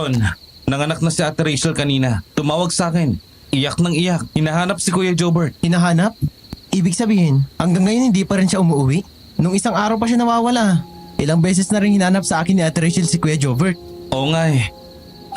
Ron, nanganak na si Ate Rachel kanina. Tumawag sa akin. Iyak ng iyak. Hinahanap si Kuya Jobert. Hinahanap? Ibig sabihin, hanggang ngayon hindi pa rin siya umuwi? Nung isang araw pa siya nawawala. Ilang beses na rin hinanap sa akin ni Ate Rachel si Kuya Jobert. Oo nga eh.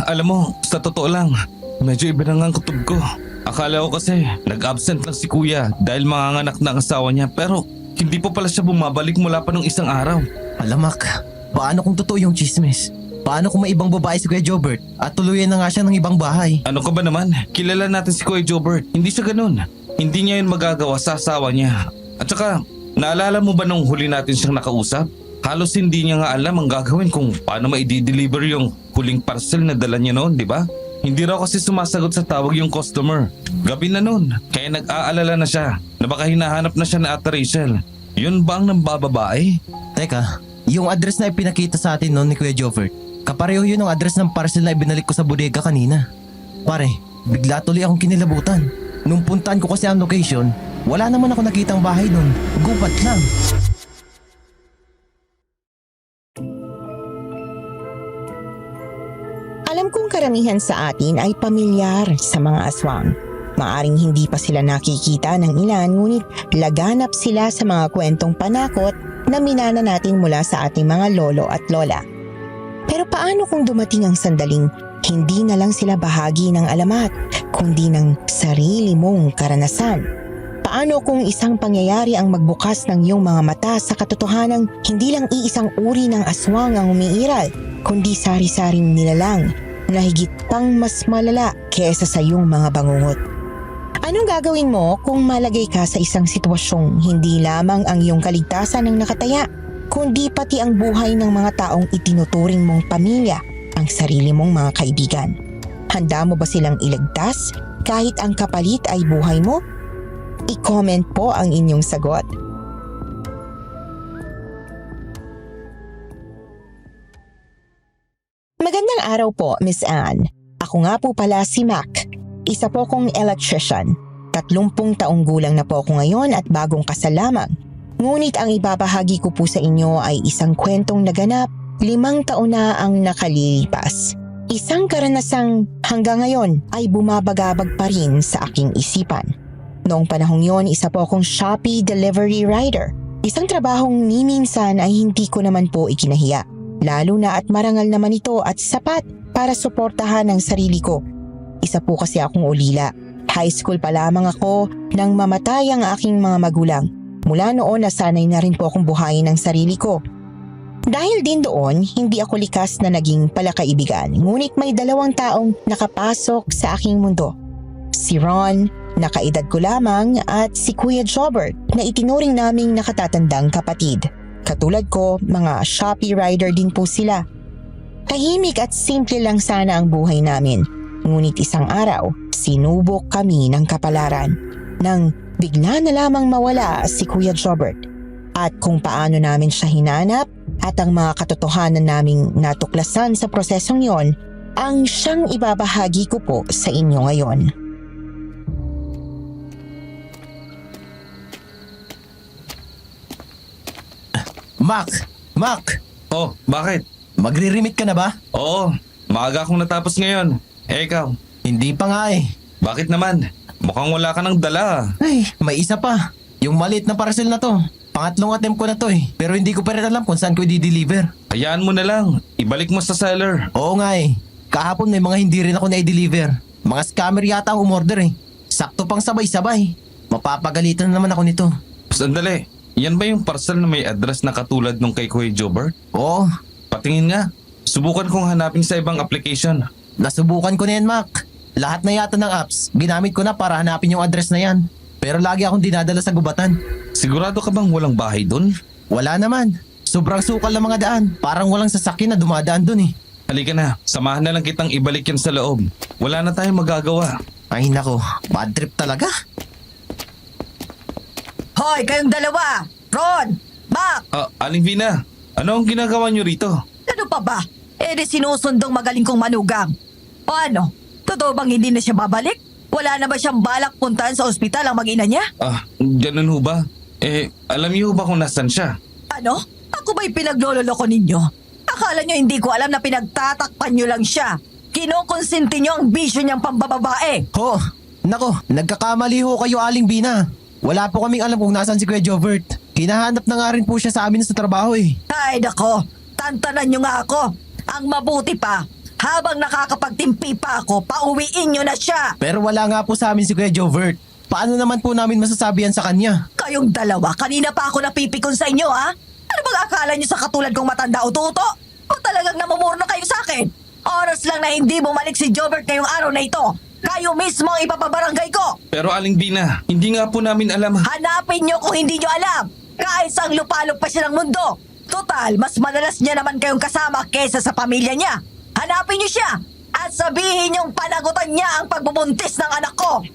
Alam mo, sa totoo lang, medyo iba na nga ang kutob ko. Akala ko kasi nag-absent lang si Kuya dahil manganganak na ang asawa niya, pero hindi pa pala siya bumabalik mula pa nung isang araw. Alamak, paano kung totoo yung chismis? Paano kung may ibang babae si Kuya Jobert at tuluyan na nga siya ng ibang bahay? Ano ka ba naman? Kilala natin si Kuya Jobert. Hindi siya ganun. Hindi niya yun magagawa sa asawa niya. At saka, naalala mo ba nung huli natin siyang nakausap? Halos hindi niya nga alam ang gagawin kung paano ma-i-deliver yung huling parcel na dala niya noon, di ba? Hindi raw kasi sumasagot sa tawag yung customer. Gabi na noon, kaya nag-aalala na siya na baka hinahanap na siya na Ate Rachel. Yun ba ang nambababae? Teka, yung address na ipinakita sa atin noon ni Kuya Jobert, kapareho yun ang address ng parcel na ibinalik ko sa bodega kanina. Pare, bigla tuloy akong kinilabutan. Nung puntaan ko kasi ang location, wala naman ako nakitang bahay doon. Gubat lang. Alam kong karamihan sa atin ay pamilyar sa mga aswang. Maaring hindi pa sila nakikita ng ilan, ngunit laganap sila sa mga kwentong panakot na minana natin mula sa ating mga lolo at lola. Pero paano kung dumating ang sandaling hindi na lang sila bahagi ng alamat, kundi ng sarili mong karanasan? Paano kung isang pangyayari ang magbukas ng iyong mga mata sa katotohanang hindi lang iisang uri ng aswang ang umiiral, kundi sari-saring nilalang na higit pang mas malala kaysa sa iyong mga bangungot? Anong gagawin mo kung malagay ka sa isang sitwasyong hindi lamang ang iyong kaligtasan ang nakataya, kundi pati ang buhay ng mga taong itinuturing mong pamilya, ang sarili mong mga kaibigan? Handa mo ba silang iligtas kahit ang kapalit ay buhay mo? I-comment po ang inyong sagot. Magandang araw po, Miss Anne. Ako nga po pala si Mac. Isa po kong electrician. 30 taong gulang na po ako ngayon at bagong kasal lamang. Ngunit ang ibabahagi ko po sa inyo ay isang kwentong naganap 5 taon na ang nakalilipas. Isang karanasang hanggang ngayon ay bumabagabag pa rin sa aking isipan. Noong panahong yon, isa po akong Shopee delivery rider. Isang trabahong ni minsan ay hindi ko naman po ikinahiya. Lalo na at marangal naman ito at sapat para suportahan ang sarili ko. Isa po kasi akong ulila. High school pa lamang ako nang mamatay ang aking mga magulang. Mula noon nasanay na rin po akong buhayin ang sarili ko. Dahil din doon, hindi ako likas na naging palakaibigan. Ngunit may 2 taong nakapasok sa aking mundo. Si Ron, nakaedad ko lamang, at si Kuya Jobert na itinuring naming nakatatandang kapatid. Katulad ko, mga Shopee rider din po sila. Tahimik at simple lang sana ang buhay namin. Ngunit isang araw, sinubok kami ng kapalaran nang bigla na lamang mawala si Kuya Jobert. At kung paano namin siya hinanap at ang mga katotohanan naming natuklasan sa prosesong yon, ang siyang ibabahagi ko po sa inyo ngayon. Mac! Oh, bakit? Magre-remit ka na ba? Oo, maaga akong natapos ngayon. Ikaw, Hindi pa nga eh. bakit naman? Mukhang wala ka ng dala. Ay, may isa pa. Yung maliit na parcel na to. Pangatlong attempt ko na to eh. Pero hindi ko pa rin alam kung saan ko i-deliver. Hayaan mo na lang. Ibalik mo sa seller. Oo nga eh. Kahapon may mga hindi rin ako na-deliver. Mga scammer yata ang umorder eh. Sakto pang sabay-sabay. Mapapagalitan na naman ako nito. Sandali, yan ba yung parcel na may address na katulad nung kay Kuya Jobert? Oo, Patingin nga. Subukan kong hanapin sa ibang application. nasubukan ko na yan, Mac. Lahat na yata ng apps, ginamit ko na para hanapin yung address na yan. Pero lagi akong dinadala sa gubatan. Sigurado ka bang walang bahay dun? Wala naman. Sobrang sukal ng mga daan. Parang walang sasakyan na dumadaan dun eh. Halika na, samahan na lang kitang ibalik yan sa loob. Wala na tayong magagawa. Ay nako, bad trip talaga. Hoy, kayong dalawa! Ron! Mac! Aling Vina, ano ang ginagawa niyo rito? Ano pa ba? Di sinusundong magaling kong manugang. Paano? Totoo bang hindi na siya babalik? Wala na ba siyang balak puntahan sa ospital ang mag-ina niya? Ganun ho ba? Alam niyo ho ba kung nasan siya? Ano? Ako ba'y pinaglololoko ninyo? Akala niyo hindi ko alam na pinagtatakpan niyo lang siya? Kinukonsinti niyo ang bisyo niyang pambababae. Ho! Nako, nagkakamali ho kayo, Aling Bina. Wala po kaming alam kung nasaan si Kuya Jobert. Hinahanap na nga rin po siya sa amin sa trabaho eh. Ay nako, tantanan niyo nga ako. Ang mabuti pa, habang nakakapagtimpi pa ako, pauwiin niyo na siya. Pero wala nga po sa amin si Kuya Jobert. Paano naman po namin masasabi yan sa kanya? Kayong dalawa, kanina pa ako napipikon sa inyo ha? Ano bang akala niyo sa katulad kong matanda o tuto? O talagang namumurno kayo sa akin? Oras lang na hindi bumalik si Jobert ngayong araw na ito. Kayo mismo ang ipapabarangay ko. Pero Aling Bina, hindi nga po namin alam. Hanapin niyo kung hindi niyo alam. Kahit sang lupalop pa siya ng mundo. Total, mas madalas niya naman kayong kasama kesa sa pamilya niya. Hanapin niyo siya at sabihin niyong panagutan niya ang pagbubuntis ng anak ko.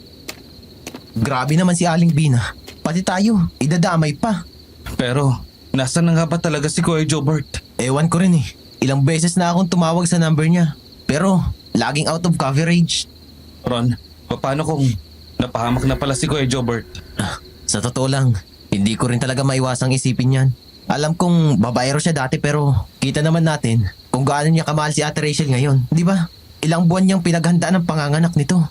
Grabe naman si Aling Bina. Pati tayo, idadamay pa. Pero, nasaan na nga ba talaga si Kuya Jobert? Ewan ko rin eh. Ilang beses na akong tumawag sa number niya. Pero, laging out of coverage. Ron, paano kung napahamak na pala si Kuya Jobert? Sa totoo lang, hindi ko rin talaga maiwasang isipin yan. Alam kong babaero siya dati pero kita naman natin kung gaano niya kamahal si Ate Rachel ngayon. Di ba? Ilang buwan niyang pinaghandaan ang panganganak nito.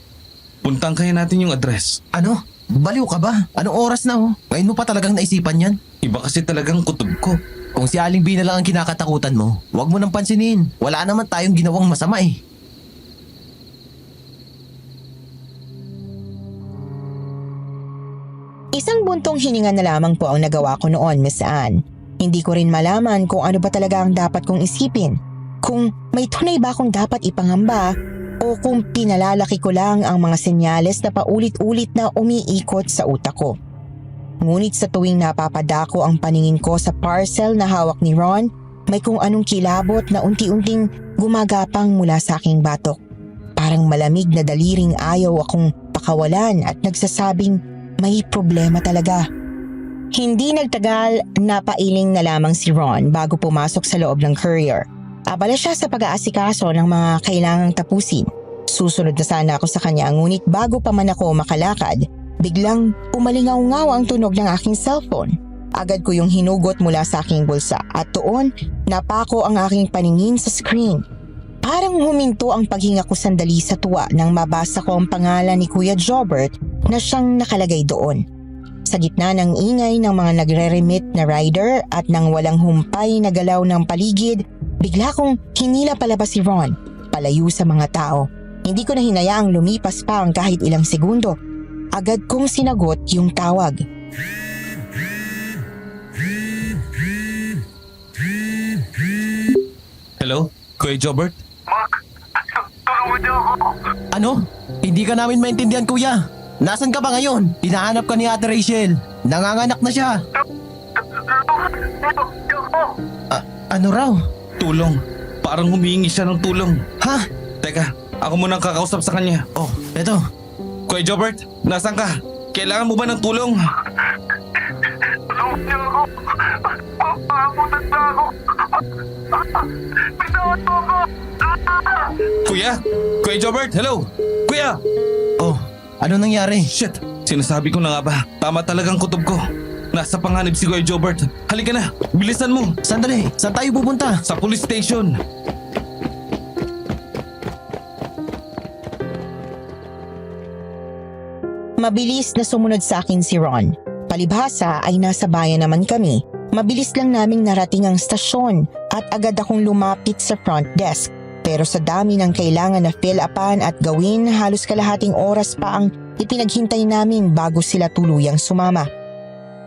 Puntang kaya natin yung address. Ano? Baliw ka ba? Anong oras na oh? Ngayon mo pa talagang naisipan yan? Iba kasi talagang kutob ko. Kung si Aling Bina lang ang kinakatakutan mo, huwag mo nang pansinin. Wala naman tayong ginawang masama eh. Isang buntong hininga na lamang po ang nagawa ko noon, Miss Anne. Hindi ko rin malaman kung ano ba talaga ang dapat kong isipin. Kung may tunay ba akong dapat ipangamba o kung pinalalaki ko lang ang mga senyales na paulit-ulit na umiikot sa utak ko. Ngunit sa tuwing napapadako ang paningin ko sa parcel na hawak ni Ron, may kung anong kilabot na unti-unting gumagapang mula sa aking batok. Parang malamig na daliring ayaw akong pakawalan at nagsasabing may problema talaga. Hindi nagtagal, napailing na lamang si Ron bago pumasok sa loob ng courier. Abala siya sa pag-aasikaso ng mga kailangang tapusin. Susunod na sana ako sa kanya ngunit bago pa man ako makalakad, biglang umalingaw-ngaw ang tunog ng aking cellphone. Agad ko yung hinugot mula sa aking bulsa at doon napako ang aking paningin sa screen. Parang huminto ang paghinga ko sandali sa tuwa nang mabasa ko ang pangalan ni Kuya Jobert na siyang nakalagay doon. Sa gitna ng ingay ng mga nagre-remit na rider at ng walang humpay na galaw ng paligid, bigla kong hinila palabas si Ron, palayo sa mga tao. Hindi ko na hinayaang lumipas pa ang kahit ilang segundo. Agad kong sinagot yung tawag. Hello? Kuya Jobert? Tulungan niyo ako. Ano? Hindi ka namin maintindihan, kuya. Nasaan ka ba ngayon? Hinahanap ka ni Ate Rachel. Nanganganak na siya. Ano raw? Tulong. Parang humihingi siya ng tulong. Ha? Teka, ako muna ang kakausap sa kanya. Oh, eto. Kuya Jobert, nasaan ka? Kailangan mo ba ng tulong? Tulungan niyo ako. Papahamutan na ako. Bitawan mo ako. Kuya? Kuya Jobert, hello? Kuya! Oh, ano nangyari? Shit! Sinasabi ko na nga ba? Tama talagang kutob ko. Nasa panganib si Kuya Jobert. Halika na, bilisan mo. Sandali, saan tayo pupunta? Sa police station. Mabilis na sumunod sa akin si Ron. Palibhasa ay nasa bayan naman kami. Mabilis lang naming narating ang stasyon at agad akong lumapit sa front desk. Pero sa dami ng kailangan na fill-upan at gawin, halos kalahating oras pa ang ipinaghintay namin bago sila tuluyang sumama.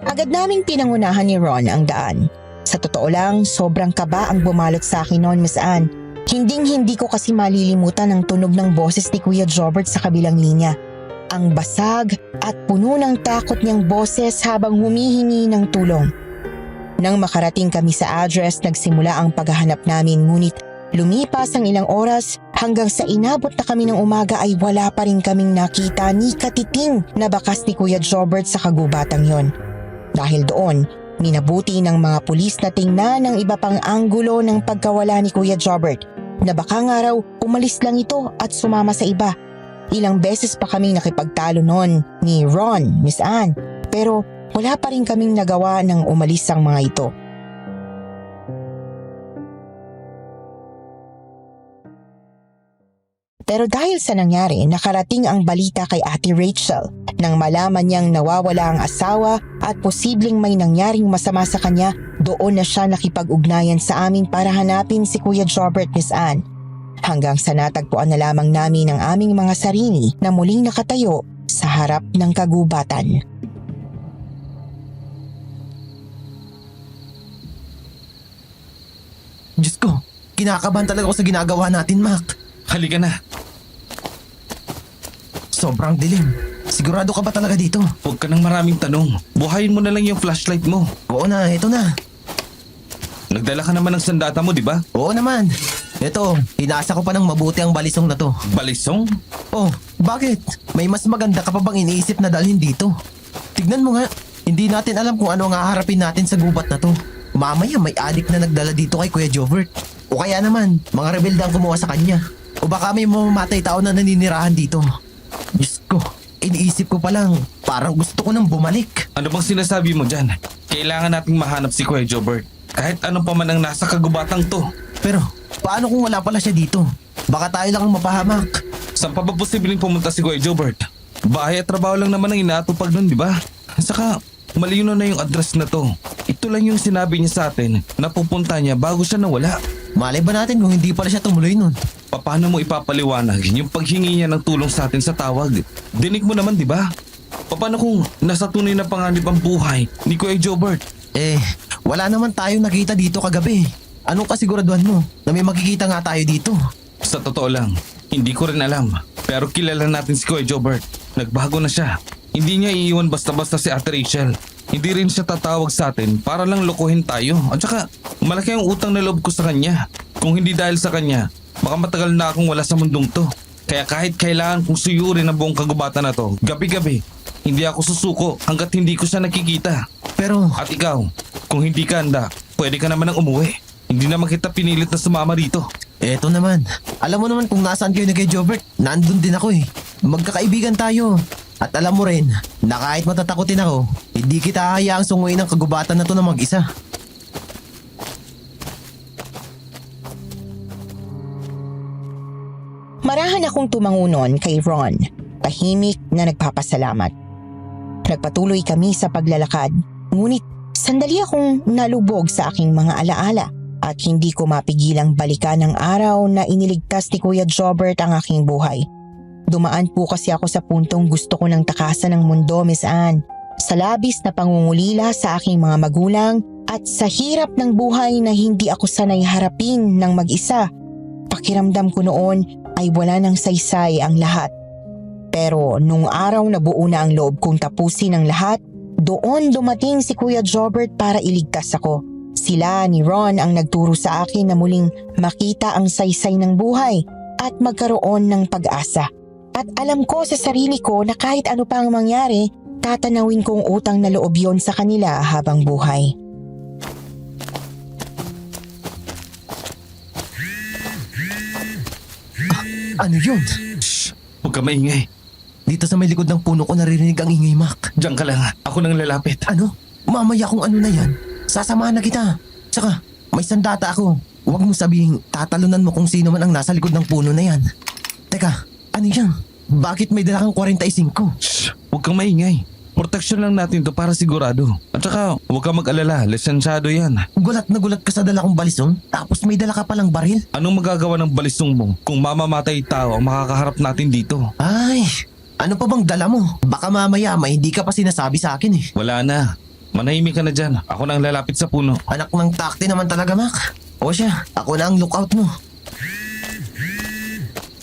Agad naming pinangunahan ni Ron ang daan. Sa totoo lang, sobrang kaba ang bumalot sa akin noon, Miss Anne. Hinding-hindi ko kasi malilimutan ang tunog ng boses ni Kuya Jobert sa kabilang linya. Ang basag at puno ng takot niyang boses habang humihingi ng tulong. Nang makarating kami sa address, nagsimula ang paghahanap namin ngunit lumipas ang ilang oras hanggang sa inabot na kami ng umaga ay wala pa rin kaming nakita ni katiting na bakas ni Kuya Jobert sa kagubatang yon. Dahil doon, minabuti ng mga pulis na tingnan ang iba pang anggulo ng pagkawala ni Kuya Jobert na baka nga raw umalis lang ito at sumama sa iba. Ilang beses pa kaming nakipagtalo noon ni Ron, Miss Anne, pero wala pa rin kaming nagawa ng umalis ang mga ito. Pero dahil sa nangyari, nakarating ang balita kay Ate Rachel. Nang malaman niyang nawawala ang asawa at posibleng may nangyaring masama sa kanya, doon na siya nakipag-ugnayan sa amin para hanapin si Kuya Jobert, Miss Anne. Hanggang sa natagpuan na lamang namin ang aming mga sarili na muling nakatayo sa harap ng kagubatan. Diyos ko, kinakabahan talaga ako sa ginagawa natin, Mac. Halika na. Sobrang dilim. Sigurado ka ba talaga dito? Huwag ka ng maraming tanong. Buhayin mo na lang yung flashlight mo. Oo na, ito na. Nagdala ka naman ng sandata mo, di ba? Oo naman. Ito, inaasa ko pa ng mabuti ang balisong na to. Balisong? Oh, bakit? May mas maganda ka pa bang iniisip na dalhin dito? Tignan mo nga, hindi natin alam kung ano ang haharapin natin sa gubat na to. Mamaya may adik na nagdala dito kay Kuya Jobert. O kaya naman, mga rebelde ang kumuha sa kanya. O baka may mamamatay tao na naninirahan dito. Diyos ko, iniisip ko pa lang, parang gusto ko nang bumalik. Ano bang sinasabi mo dyan? Kailangan nating mahanap si Kuya Jobert. Kahit anong pa man ang nasa kagubatang to. Pero, paano kung wala pala siya dito? Baka tayo lang ang mapahamak. Saan pa ba posibleng pumunta si Kuya Jobert? Bahay at trabaho lang naman ang inaatupag nun, di ba? Saka, malino na yung address na to. Ito lang yung sinabi niya sa atin na pupunta niya bago siya nawala. Malay ba natin kung hindi pala siya tumuloy nun? Paano mo ipapaliwanag yung paghingi niya ng tulong sa atin sa tawag? Dinig mo naman, di ba? Paano kung nasa tunay na panganib ang buhay ni Kuya Jobert? Wala naman tayong nakita dito kagabi. Anong kasiguraduhan mo na may makikita nga tayo dito? Sa totoo lang, hindi ko rin alam. Pero kilala natin si Kuya Jobert. Nagbago na siya. Hindi niya iiwan basta-basta si Ate Rachel. Hindi rin siya tatawag sa atin para lang lokohin tayo. At saka, malaki ang utang na loob ko sa kanya. Kung hindi dahil sa kanya, baka matagal na akong wala sa mundong to. Kaya kahit kailangan kong suyurin ang buong kagubatan na to, gabi-gabi, hindi ako susuko hanggat hindi ko siya nakikita. Pero, At ikaw, kung hindi ka handa, pwede ka naman ang umuwi. Hindi naman kita pinilit na sumama rito. eto naman. Alam mo naman kung nasaan kayo ni Kuya Jobert, nandun din ako eh. Magkakaibigan tayo. At alam mo rin, na kahit matatakotin ako, hindi kita hayaang sunguin ang kagubatan na to na mag-isa. Marahan akong tumangunon kay Ron, tahimik na nagpapasalamat. Nagpatuloy kami sa paglalakad, ngunit sandali akong nalubog sa aking mga alaala at hindi ko mapigilang balikan ang araw na iniligtas ni Kuya Jobert ang aking buhay. Dumaan po kasi ako sa puntong gusto ko nang takasan ng mundo, Miss Anne. Sa labis na pangungulila sa aking mga magulang at sa hirap ng buhay na hindi ako sanay harapin ng mag-isa, pakiramdam ko noon ay wala nang saysay ang lahat. Pero nung araw na buo na ang loob kong tapusin ang lahat, doon dumating si Kuya Jobert para iligtas ako. Sila ni Ron ang nagturo sa akin na muling makita ang saysay ng buhay at magkaroon ng pag-asa. At alam ko sa sarili ko na kahit ano pa ang mangyari, tatanawin kong utang na loob yon sa kanila habang buhay. Ano yun? Shh! Huwag ka maingay. Dito sa may likod ng puno ko naririnig ang ingay, Mac. Diyan ka lang. Ako nang lalapit. Ano? Mamaya kung ano na yan. Sasamahan na kita. Tsaka, may sandata ako. Huwag mo sabihin, tatalunan mo kung sino man ang nasa likod ng puno na yan. Teka, ano yan? Bakit may dala kang 45? Shh! Huwag kang maingay. Proteksyon lang natin to para sigurado. At saka, huwag kang mag-alala. Lisensyado yan. Gulat na gulat ka sa dala kong balisong, tapos may dala ka palang baril? Anong magagawa ng balisong mo kung mamamatay tao ang makakaharap natin dito? Ay, ano pa bang dala mo? Baka mamaya may hindi ka pa sinasabi sa akin eh. Wala na. Manahimik ka na dyan. Ako nang lalapit sa puno. Anak ng takti naman talaga, Mac. O siya, ako na ang lookout mo.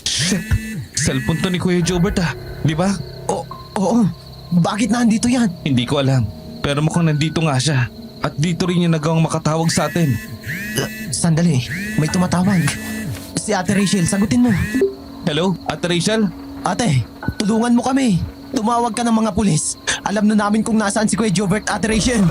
Shit! Cellphone to ni Kuya Jobert Di ba? Oo, bakit nandito yan? Hindi ko alam. Pero mukhang nandito nga siya. At dito rin niya nagawang makatawag sa atin. Sandali, may tumatawag. Si Ate Rachel, sagutin mo. Hello? Ate Rachel? Ate, tulungan mo kami. Tumawag ka ng mga pulis. Alam na namin kung nasaan si Kuya Jobert, Ate Rachel.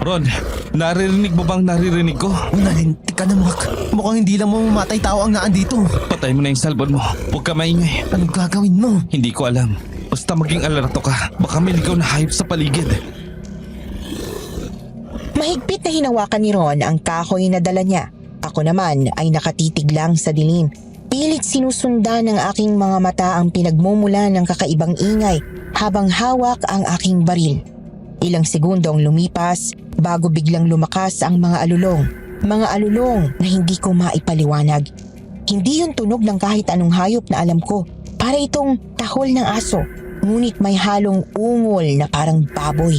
Ron, naririnig mo bang naririnig ko? Nalintik ka na, Mac. Mukhang hindi lang mamamatay tao ang naandito. Patay mo na yung cellphone mo. Huwag ka maingay. Anong gagawin mo? Hindi ko alam. Basta maging alerto ka. Baka may ligaw na hayop sa paligid. Mahigpit na hinawakan ni Ron ang kahoy na dala niya. Ako naman ay nakatitig lang sa dilim. Pilit sinusundan ng aking mga mata ang pinagmumula ng kakaibang ingay habang hawak ang aking baril. Ilang segundo ang lumipas bago biglang lumakas ang mga alulong. Mga alulong na hindi ko maipaliwanag. Hindi yun tunog ng kahit anong hayop na alam ko. Para itong tahol ng aso, ngunit may halong ungol na parang baboy.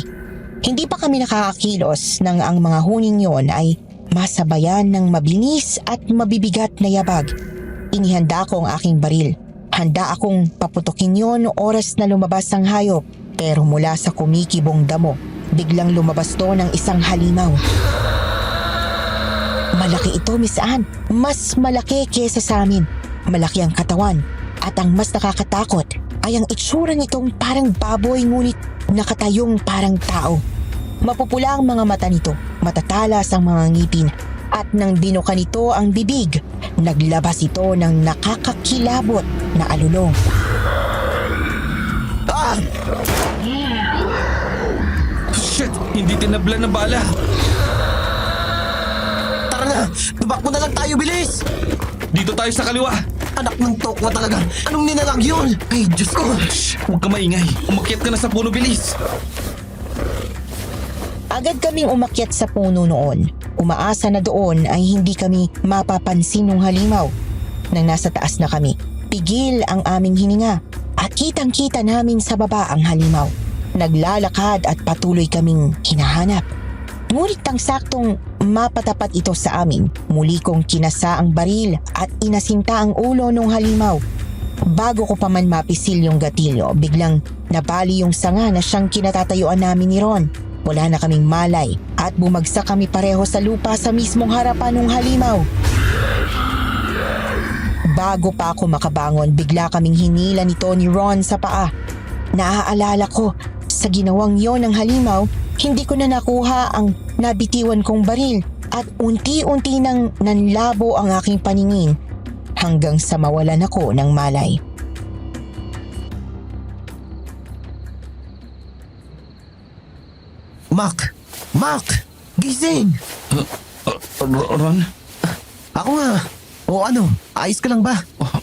Hindi pa kami nakakakilos nang ang mga huning yon ay masabayan ng mabilis at mabibigat na yabag. Inihanda ko ang aking baril. Handa akong paputukin yon oras na lumabas ang hayop. Pero mula sa kumikibong damo, biglang lumabas to ng isang halimaw. Malaki ito, Miss Anne. Mas malaki kesa sa amin. Malaki ang katawan. At ang mas nakakatakot ay ang itsura nitong parang baboy ngunit nakatayong parang tao. Mapupula ang mga mata nito, matatalas ang mga ngipin, at nang binuka nito ang bibig, naglabas ito ng nakakakilabot na alulong. Ah! Shit! Hindi tinabla ng bala! Tara na! Tumakbo na lang tayo, bilis! Dito tayo sa kaliwa! Anak ng tokwa talaga! Anong nilalang yun? Ay, Diyos ko! Shh! Huwag ka maingay! Umakyat ka na sa puno, bilis! Agad kaming umakyat sa puno noon. Umaasa na doon ay hindi kami mapapansin ng halimaw. Nang nasa taas na kami, pigil ang aming hininga at kitang-kita namin sa baba ang halimaw. Naglalakad at patuloy kaming hinahanap. Ngunit tang saktong mapatapat ito sa amin, muli kong kinasa ang baril at inasinta ang ulo ng halimaw. Bago ko pa man mapisil yung gatilyo, biglang nabali yung sanga na siyang kinatatayuan namin ni Ron. Wala na kaming malay at bumagsak kami pareho sa lupa sa mismong harapan ng halimaw. Bago pa ako makabangon, bigla kaming hinila nito ni Ron sa paa. Naaalala ko, sa ginawang yon ng halimaw, hindi ko na nakuha ang nabitiwan kong baril at unti-unti nang nanlabo ang aking paningin hanggang sa mawalan ako ng malay. Mac! Mac! Gising! Ron? Ako nga! O ano? Ayos ka lang ba?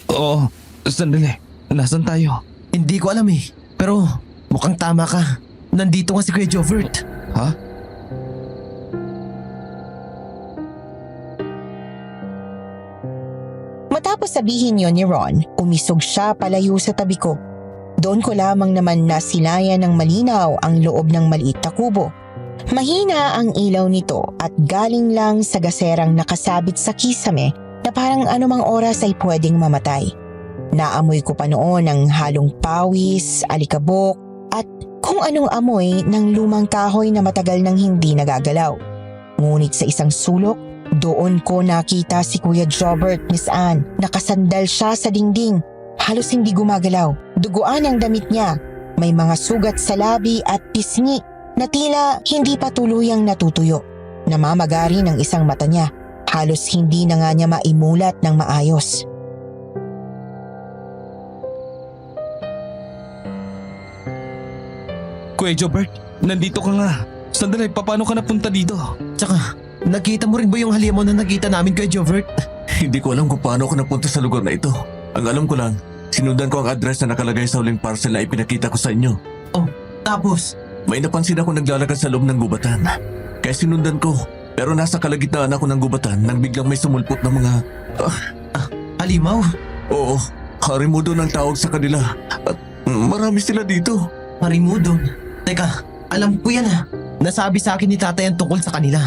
Oo. Sandali. Nasaan tayo? Hindi ko alam eh. Pero mukhang tama ka. Nandito nga si Kuya Jovert. Ha? Matapos sabihin yon ni Ron, umisog siya palayo sa tabi ko. Doon ko lamang naman nasilayan ng malinaw ang loob ng maliit na kubo. Mahina ang ilaw nito at galing lang sa gaserang nakasabit sa kisame na parang anumang oras ay pwedeng mamatay. Naamoy ko pa noon ang halong pawis, alikabok at kung anong amoy ng lumang kahoy na matagal nang hindi nagagalaw. Ngunit sa isang sulok, doon ko nakita si Kuya Jobert, Miss Anne. Nakasandal siya sa dingding. Halos hindi gumagalaw. Duguan ang damit niya. May mga sugat sa labi at pisngi na tila hindi pa tuluyang natutuyo. Namamagari ng isang mata niya. Halos hindi na nga niya maimulat ng maayos. Kuya Jobert, nandito ka nga. Sandali, paano ka napunta dito? Tsaka, nakita mo rin ba yung halimaw na nakita namin, Kuya Jovert? Hindi ko alam kung paano ako napunta sa lugar na ito. Ang alam ko lang, sinundan ko ang address na nakalagay sa huling parcel na ipinakita ko sa inyo. Oh, tapos? May napansin ako naglalakad sa loob ng gubatan. Kaya sinundan ko. Pero nasa kalagitnaan ako ng gubatan nang biglang may sumulpot na mga... Halimaw? Oo, harimudo ng tawag sa kanila. At marami sila dito. Marimudon? Teka, alam ko yan ha. Nasabi sa akin ni tatay ang tungkol sa kanila.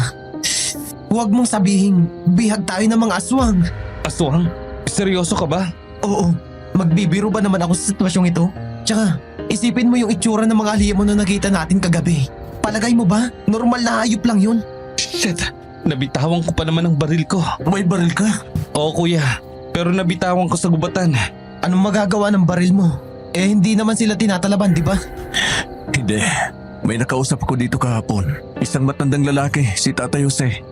Huwag mong sabihin, bihag tayo ng mga aswang. Aswang? Seryoso ka ba? Oo, magbibiro ba naman ako sa sitwasyong ito? Tsaka, isipin mo yung itsura ng mga halimaw na nakita natin kagabi. Palagay mo ba, normal na hayop lang yun? Shit! Nabitawan ko pa naman ang baril ko. May baril ka? Oo kuya, pero nabitawan ko sa gubatan. Anong magagawa ng baril mo? Eh hindi naman sila tinatalaban, di ba? Hindi. May nakausap ko dito kahapon. Isang matandang lalaki, si Tata Jose.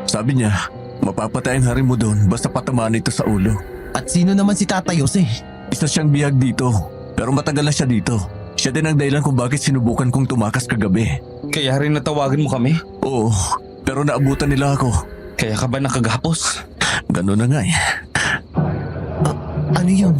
Sabi niya, mapapatay ang harimudo doon basta patamaan ito sa ulo. At sino naman si Tata Jose? Isa siyang bihag dito, pero matagal na siya dito. Siya din ang dahilan kung bakit sinubukan kong tumakas kagabi. Kaya rin natawagan mo kami? Oo, pero naabutan nila ako. Kaya ka ba nakagapos? Ganun na nga eh. Ano yun?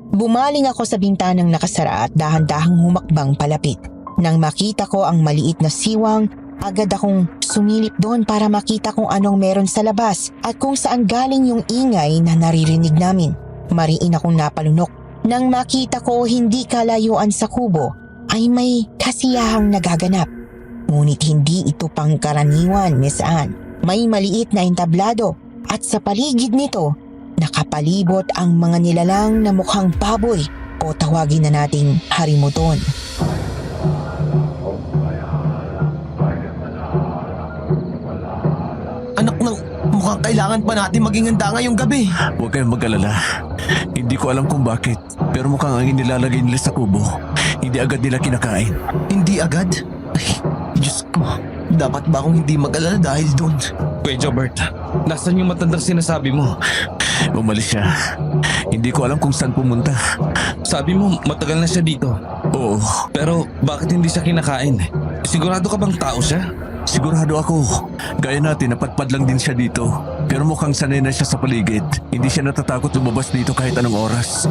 Bumaling ako sa bintanang nakasara at dahan-dahang humakbang palapit. Nang makita ko ang maliit na siwang, agad akong sumilip doon para makita kung anong meron sa labas at kung saan galing yung ingay na naririnig namin. Mariin akong napalunok. Nang makita ko hindi kalayuan sa kubo, ay may kasiyahang nagaganap. Ngunit hindi ito pangkaraniwan, Miss Anne. May maliit na entablado at sa paligid nito, nakapalibot ang mga nilalang na mukhang baboy o tawagin na nating harimuton. Anak ng, mukhang kailangan pa natin maging handa ngayong gabi. Huwag kayong mag-alala. Hindi ko alam kung bakit, pero mukhang ang inilalagay nila sa kubo, hindi agad nila kinakain. Hindi agad? Ay, Diyos ko. Dapat ba akong hindi mag-alala dahil doon? Kuya Jobert, nasan yung matandang sinasabi mo? Umalis siya. Hindi ko alam kung saan pumunta. Sabi mo matagal na siya dito. Oo, Pero bakit hindi siya kinakain? Sigurado ka bang tao siya? sigurado ako. Gaya natin, napadpad lang din siya dito. Pero mukhang sanay na siya sa paligid. Hindi siya natatakot lumabas dito kahit anong oras.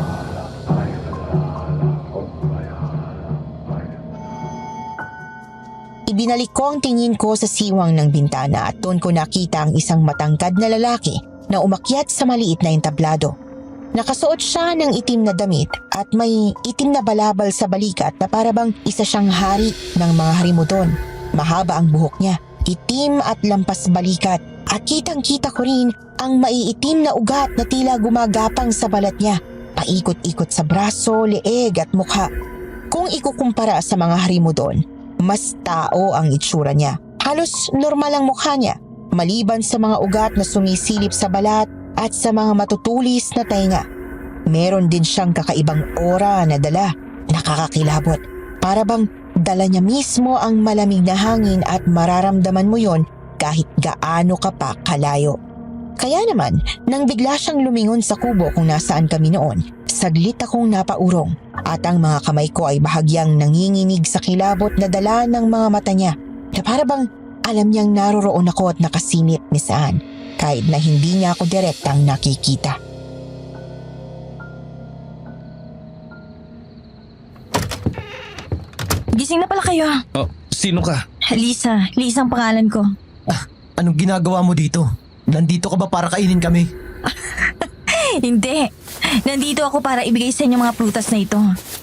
Ibinalik ko ang tingin ko sa siwang ng bintana at doon ko nakita ang isang matangkad na lalaki na umakyat sa maliit na entablado. Nakasuot siya ng itim na damit at may itim na balabal sa balikat na parabang isa siyang hari ng mga harimudon. Mahaba ang buhok niya, itim at lampas balikat at kitang-kita ko rin ang maiitim na ugat na tila gumagapang sa balat niya, paikot-ikot sa braso, leeg at mukha. Kung ikukumpara sa mga harimudon, mas tao ang itsura niya. Halos normal ang mukha niya, maliban sa mga ugat na sumisilip sa balat at sa mga matutulis na tainga. Meron din siyang kakaibang aura na dala, nakakakilabot. Para bang dala niya mismo ang malamig na hangin at mararamdaman mo yon kahit gaano ka pa kalayo. Kaya naman, nang bigla siyang lumingon sa kubo kung nasaan kami noon, saglit akong napaurong at ang mga kamay ko ay bahagyang nanginginig sa kilabot na dala ng mga mata niya na para bang alam niyang naroroon ako at nakasinip, Miss Anne, kahit na hindi niya ako direktang nakikita. Gising na pala kayo. Oh, sino ka? Lisa ang pangalan ko. Anong ginagawa mo dito? Nandito ka ba para kainin kami? Hindi. Nandito ako para ibigay sa inyo mga prutas na ito.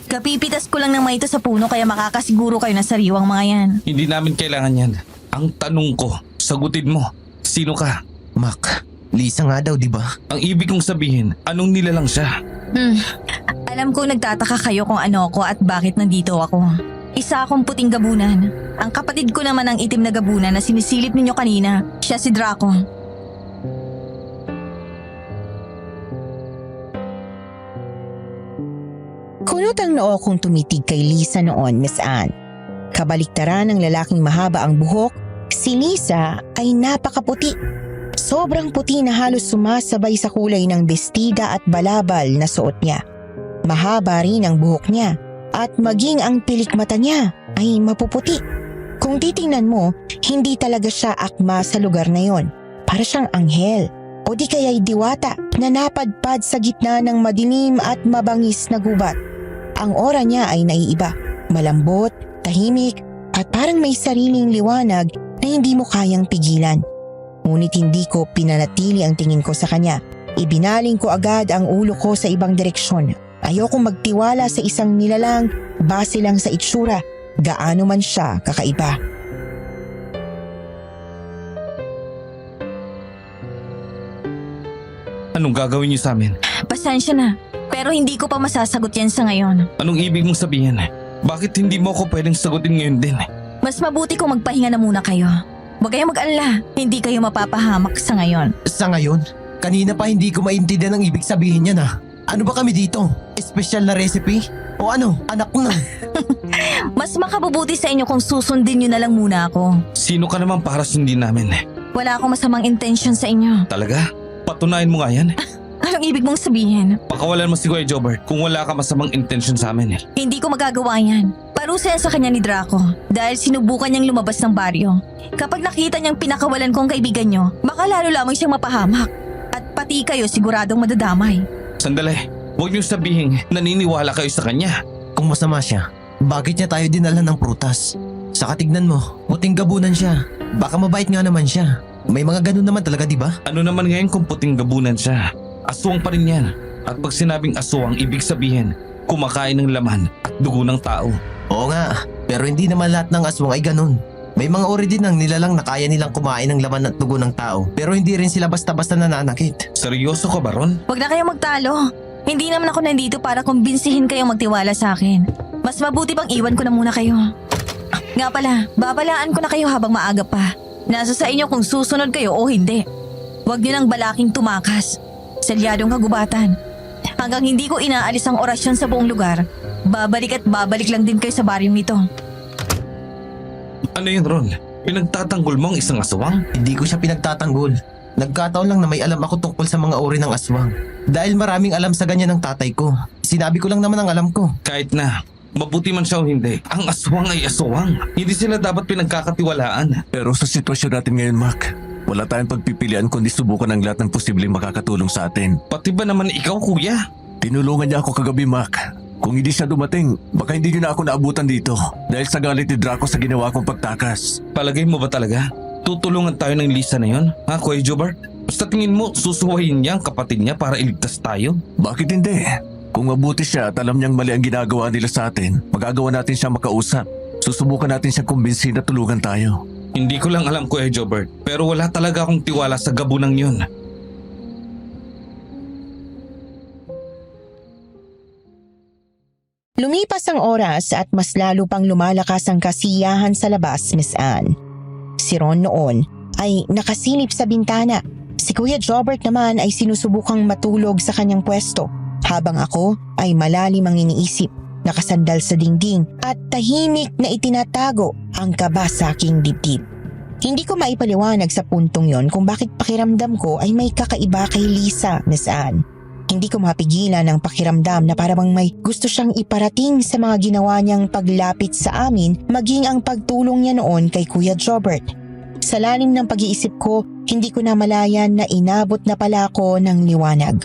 Kapipitas ko lang ng mga ito sa puno kaya makakasiguro kayo na sariwang mga yan. Hindi namin kailangan yan. Ang tanong ko, sagutin mo. Sino ka? Mac, Lisa nga daw, di ba? Ang ibig kong sabihin, anong nilalang siya? Alam ko nagtataka kayo kung ano ako at bakit nandito ako. Isa akong puting gabunan. Ang kapatid ko naman ang itim na gabunan na sinisilip ninyo kanina. Siya si Draco. Kunot ang noo kong tumitig kay Lisa noon, Miss Anne. Kabaliktaran ng lalaking mahaba ang buhok, si Lisa ay napakaputi. Sobrang puti na halos sumasabay sa kulay ng bestida at balabal na suot niya. Mahaba rin ang buhok niya at maging ang pilik mata niya ay mapuputi. Kung titingnan mo, hindi talaga siya akma sa lugar na yon. Para siyang anghel o di kaya'y diwata na napadpad sa gitna ng madilim at mabangis na gubat. Ang aura niya ay naiiba, malambot, tahimik at parang may sariling liwanag na hindi mo kayang pigilan. Ngunit hindi ko pinanatili ang tingin ko sa kanya. Ibinaling ko agad ang ulo ko sa ibang direksyon. Ayokong magtiwala sa isang nilalang base lang sa itsura, gaano man siya kakaiba. Anong gagawin niyo sa amin? Pasensya na, pero hindi ko pa masasagot yan sa ngayon. Anong ibig mong sabihin? Bakit hindi mo ako pwedeng sagutin ngayon din? Mas mabuti kung magpahinga na muna kayo. Huwag kayong mag-alala, hindi kayo mapapahamak sa ngayon. Sa ngayon? Kanina pa hindi ko maintindihan ang ibig sabihin niya na. Ano ba kami dito? Espesyal na recipe? O ano, anak ko na? Mas makabubuti sa inyo kung susundin nyo na lang muna ako. Sino ka naman para sundin namin? Wala akong masamang intention sa inyo. Talaga? Patunayan mo nga yan. Anong ibig mong sabihin? Pakawalan mo si Kuya Jobert kung wala ka masamang intention sa amin. Hindi ko magagawa yan. Parusa yan sa kanya ni Draco dahil sinubukan niyang lumabas ng baryo. Kapag nakita niyang pinakawalan kong kaibigan niyo, baka lalo lamang siyang mapahamak. At pati kayo siguradong madadamay. Sandali, huwag niyo sabihin naniniwala kayo sa kanya. Kung masama siya, bakit niya tayo dinala ng prutas? Saka tignan mo, puting gabunan siya. Baka mabait nga naman siya. May mga ganun naman talaga, di ba? Ano naman ngayon kung puting gabunan siya? Aswang pa rin yan. At pag sinabing aswang, ibig sabihin, kumakain ng laman at dugo ng tao. Oo nga, pero hindi naman lahat ng aswang ay ganun. May mga uri din ng nilalang na kaya nilang kumain ng laman at dugo ng tao, pero hindi rin sila basta-basta nananakit. Seryoso ka ba, Ron? Huwag na kayong magtalo. Hindi naman ako nandito para kumbinsihin kayong magtiwala sa akin. Mas mabuti bang iwan ko na muna kayo. Nga pala, babalaan ko na kayo habang maaga pa. Nasa sa inyo kung susunod kayo o hindi. Huwag niyo nang balaking tumakas. Selyadong kagubatan. Hanggang hindi ko inaalis ang orasyon sa buong lugar, babalik at babalik lang din kayo sa baryong ito. Ano yun, Ron? Pinagtatanggol mo ang isang aswang? Hindi ko siya pinagtatanggol. Nagkataon lang na may alam ako tungkol sa mga uri ng aswang. Dahil maraming alam sa ganyan ng tatay ko. Sinabi ko lang naman ang alam ko. Kahit na, mabuti man siya o hindi, ang aswang ay aswang. Hindi sila dapat pinagkakatiwalaan. Pero sa sitwasyon natin ngayon, Mac, wala tayong pagpipilian kundi subukan ang lahat ng posibleng makakatulong sa atin. Pati ba naman ikaw, kuya? Tinulungan niya ako kagabi, Mac. Kung hindi siya dumating, baka hindi niyo na ako naabutan dito dahil sa galit ni Draco sa ginawa kong pagtakas. Palagay mo ba talaga? Tutulungan tayo ng Lisa na yon? Ha, Kuya Jobert? Basta tingin mo, susuwayin niya ang kapatid niya para iligtas tayo? Bakit hindi? Kung mabuti siya at alam niyang mali ang ginagawa nila sa atin, magagawa natin siya makausap. Susubukan natin siyang kumbinsin na tulungan tayo. Hindi ko lang alam, Kuya Jobert, pero wala talaga akong tiwala sa gabunang yun. Lumipas ang oras at mas lalo pang lumalakas ang kasiyahan sa labas, Miss Anne. Si Ron noon ay nakasilip sa bintana. Si Kuya Jobert naman ay sinusubukang matulog sa kanyang pwesto, habang ako ay malalim ang iniisip, nakasandal sa dingding at tahimik na itinatago ang kaba sa aking dibdib. Hindi ko maipaliwanag sa puntong yon kung bakit pakiramdam ko ay may kakaiba kay Lisa, Miss Anne. Hindi ko mapigilan ang pakiramdam na parang may gusto siyang iparating sa mga ginawa niyang paglapit sa amin, maging ang pagtulong niya noon kay Kuya Jobert. Sa lalim ng pag-iisip ko, hindi ko na malayan na inabot na pala ako ng liwanag.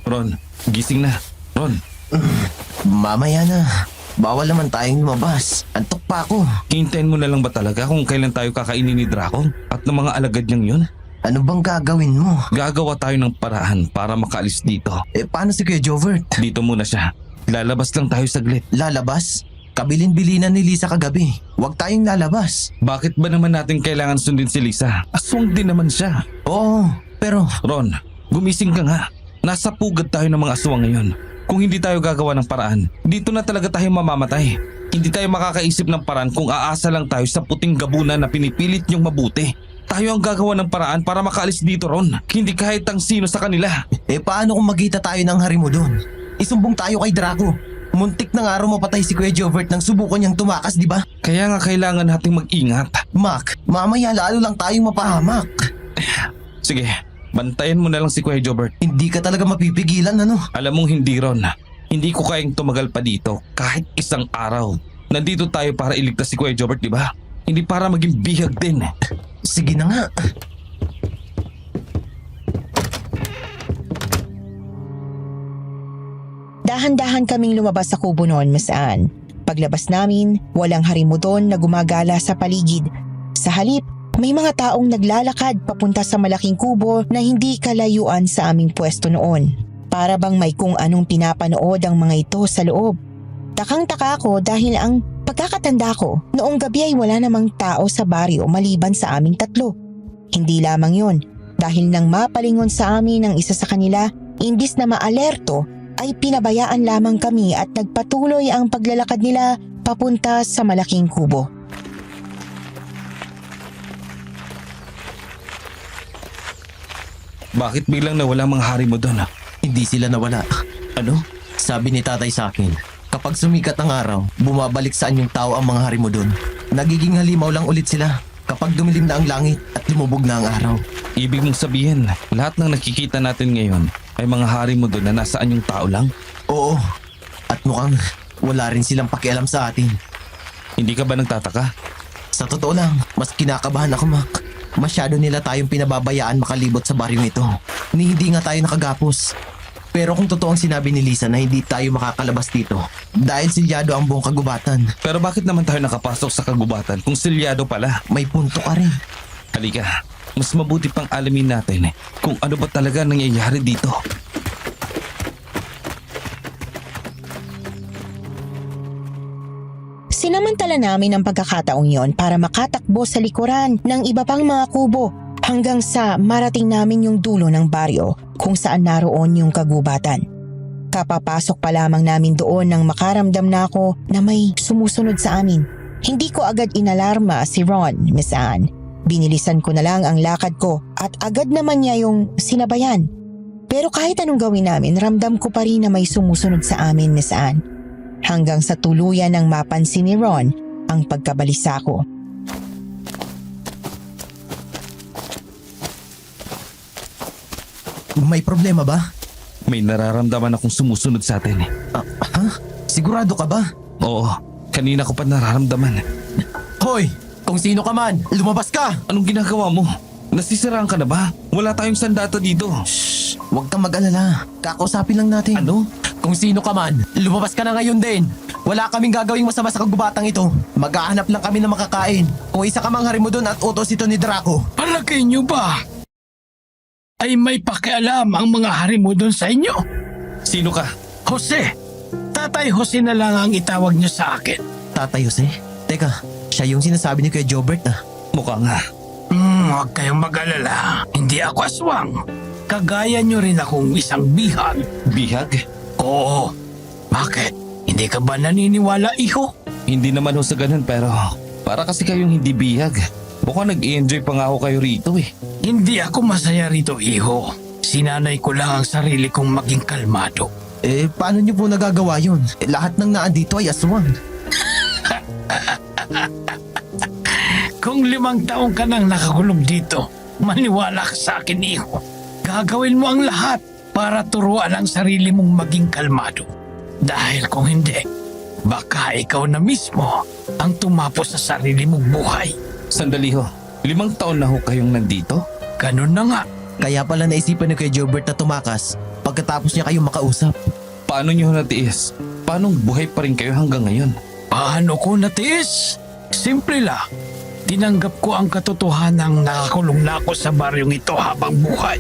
Ron, gising na. Ron, Mamaya na. Bawal naman tayong lumabas. Antok pa ako. hintayin mo na lang ba talaga kung kailan tayo kakainin ni Draco at ng mga alagad niyang yun? Ano bang gagawin mo? Gagawa tayo ng paraan para makaalis dito. Paano si Kuya Jovert? Dito muna siya. Lalabas lang tayo saglit. Lalabas? Kabilin-bilinan ni Lisa kagabi. Huwag tayong lalabas. Bakit ba naman natin kailangan sundin si Lisa? Aswang din naman siya. Oo, pero Ron, gumising ka nga. Nasa pugad tayo ng mga aswang ngayon. Kung hindi tayo gagawa ng paraan, dito na talaga tayo mamamatay. Hindi tayo makakaisip ng paraan kung aasa lang tayo sa puting gabunan na pinipilit niyong mabuti. Tayo ang gagawa ng paraan para makaalis dito, Ron. Hindi kahit ang sino sa kanila. paano kung magkita tayo ng hari mo doon? Isumbong tayo kay Draco. Muntik na nga raw mapatay si Kuya Jovert nang subukan niyang tumakas, di ba? Kaya nga kailangan nating mag-ingat. Mac, mamaya lalo lang tayong mapahamak. Sige, bantayan mo na lang si Kuya Jobert. Hindi ka talaga mapipigilan, ano? Alam mong hindi, Ron. Hindi ko kayang tumagal pa dito kahit isang araw. Nandito tayo para iligtas si Kuya Jobert, di ba? Hindi para maging bihag din. Sige na nga. Dahan-dahan kaming lumabas sa kubo noon, Miss Anne. Paglabas namin, walang harimo doon na gumagala sa paligid. Sa halip, may mga taong naglalakad papunta sa malaking kubo na hindi kalayuan sa aming pwesto noon. Para bang may kung anong pinapanood ang mga ito sa loob. Takang-taka ako dahil ang pagkakatanda ko, noong gabi ay wala namang tao sa baryo maliban sa aming tatlo. Hindi lamang yon, dahil nang mapalingon sa amin ang isa sa kanila, imbis na maalerto, ay pinabayaan lamang kami at nagpatuloy ang paglalakad nila papunta sa malaking kubo. Bakit biglang nawala mga hari mo doon? Hindi sila nawala. Ano? Sabi ni tatay sa akin, kapag sumikat ang araw, bumabalik sa anyong tao ang mga hari mo doon. Nagiging halimaw lang ulit sila kapag dumilim na ang langit at lumubog na ang araw. Ibig mong sabihin, lahat ng nakikita natin ngayon May mga hari mo doon na nasaan yung tao lang? Oo. At mukhang wala rin silang pakialam sa atin. Hindi ka ba nagtataka? Sa totoo lang, mas kinakabahan ako, Mac. Masyado nila tayong pinababayaan makalibot sa baryong ito. Ni hindi nga tayo nakagapos. Pero kung totoo ang sinabi ni Lisa na hindi tayo makakalabas dito dahil silyado ang buong kagubatan, Pero bakit naman tayo nakapasok sa kagubatan kung silyado pala? may punto ka rin. Halika, mas mabuti pang alamin natin kung ano ba talaga nangyayari dito. Sinamantala namin ang pagkakataong yon para makatakbo sa likuran ng iba pang mga kubo hanggang sa marating namin yung dulo ng baryo kung saan naroon yung kagubatan. Kapapasok pa lamang namin doon nang makaramdam na ako na may sumusunod sa amin. Hindi ko agad inalarma si Ron, Miss Anne. Binilisan ko na lang ang lakad ko at agad naman niya yung sinabayan. Pero kahit anong gawin namin, ramdam ko pa rin na may sumusunod sa amin, Miss Anne. Hanggang sa tuluyan ng mapansin ni Ron ang pagkabalisa ko. May problema ba? May nararamdaman akong sumusunod sa atin. Ha? Sigurado ka ba? Oo, kanina ko pa nararamdaman. Hoy! Kung sino ka man, lumabas ka! Anong ginagawa mo? Nasisiraan ka na ba? Wala tayong sandata dito. Shh! Huwag kang mag-alala. Kakausapin lang natin. Ano? Kung sino ka man, lumabas ka na ngayon din. Wala kaming gagawing masama sa kagubatang ito. Maghahanap lang kami ng makakain. Kung isa ka mang harimudon at utos ito ni Draco. Palagay niyo ba ay may pakialam ang mga hari mo doon sa inyo? Sino ka? Jose, Tatay Jose na lang ang itawag niyo sa akin. Tatay Jose? Teka, siya yung sinasabi ni Kuya Jobert ah. Mukha nga. Huwag kayong mag-alala. Hindi ako aswang. Kagaya niyo rin akong isang bihag. Bihag? Oo. Bakit? Hindi ka ba naniniwala, iho? Hindi naman ho sa ganun pero para kasi kayong hindi bihag. Mukhang nag-i-enjoy pa nga ako kayo rito eh. Hindi ako masaya rito, iho. Sinanay ko lang ang sarili kong maging kalmado. Eh, paano niyo po nagagawa yun? Eh, lahat ng naandito ay aswang. Kung 5 taong ka nang nakakulong dito, maniwala ka sa akin, iho. Gagawin mo ang lahat para turuan ang sarili mong maging kalmado. Dahil kung hindi, baka ikaw na mismo ang tumapos sa sarili mong buhay. Sandali ho, 5 taon na ho kayong nandito? Ganun na nga. Kaya pala naisipan ni Kuya Jobert na tumakas pagkatapos niya kayong makausap. Paano niyo natiis? Paano buhay pa rin kayo hanggang ngayon? Paano ko natiis? Simple lang. Tinanggap ko ang katotohanang nakakulong na ako sa baryong ito habang buhay.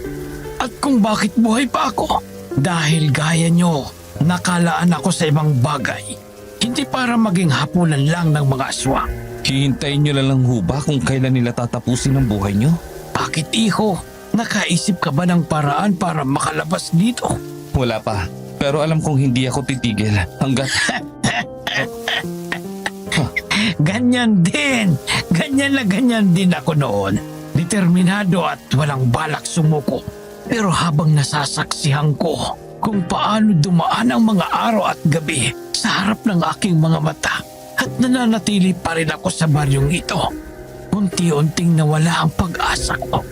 At kung bakit buhay pa ako? Dahil gaya nyo, nakalaan ako sa ibang bagay. Hindi para maging hapunan lang ng mga aswang. Hihintayin niyo lang ho ba kung kailan nila tatapusin ang buhay niyo? Bakit, iho? Nakaisip ka ba ng paraan para makalabas dito? Wala pa. Pero alam kong hindi ako titigil hanggat... Ganyan din. Ganyan din ako noon. Determinado at walang balak sumuko. Pero habang nasasaksihan ko kung paano dumaan ang mga araw at gabi sa harap ng aking mga mata at nananatili pa rin ako sa baryong ito, unti-unting nawala ang pag-asa ko.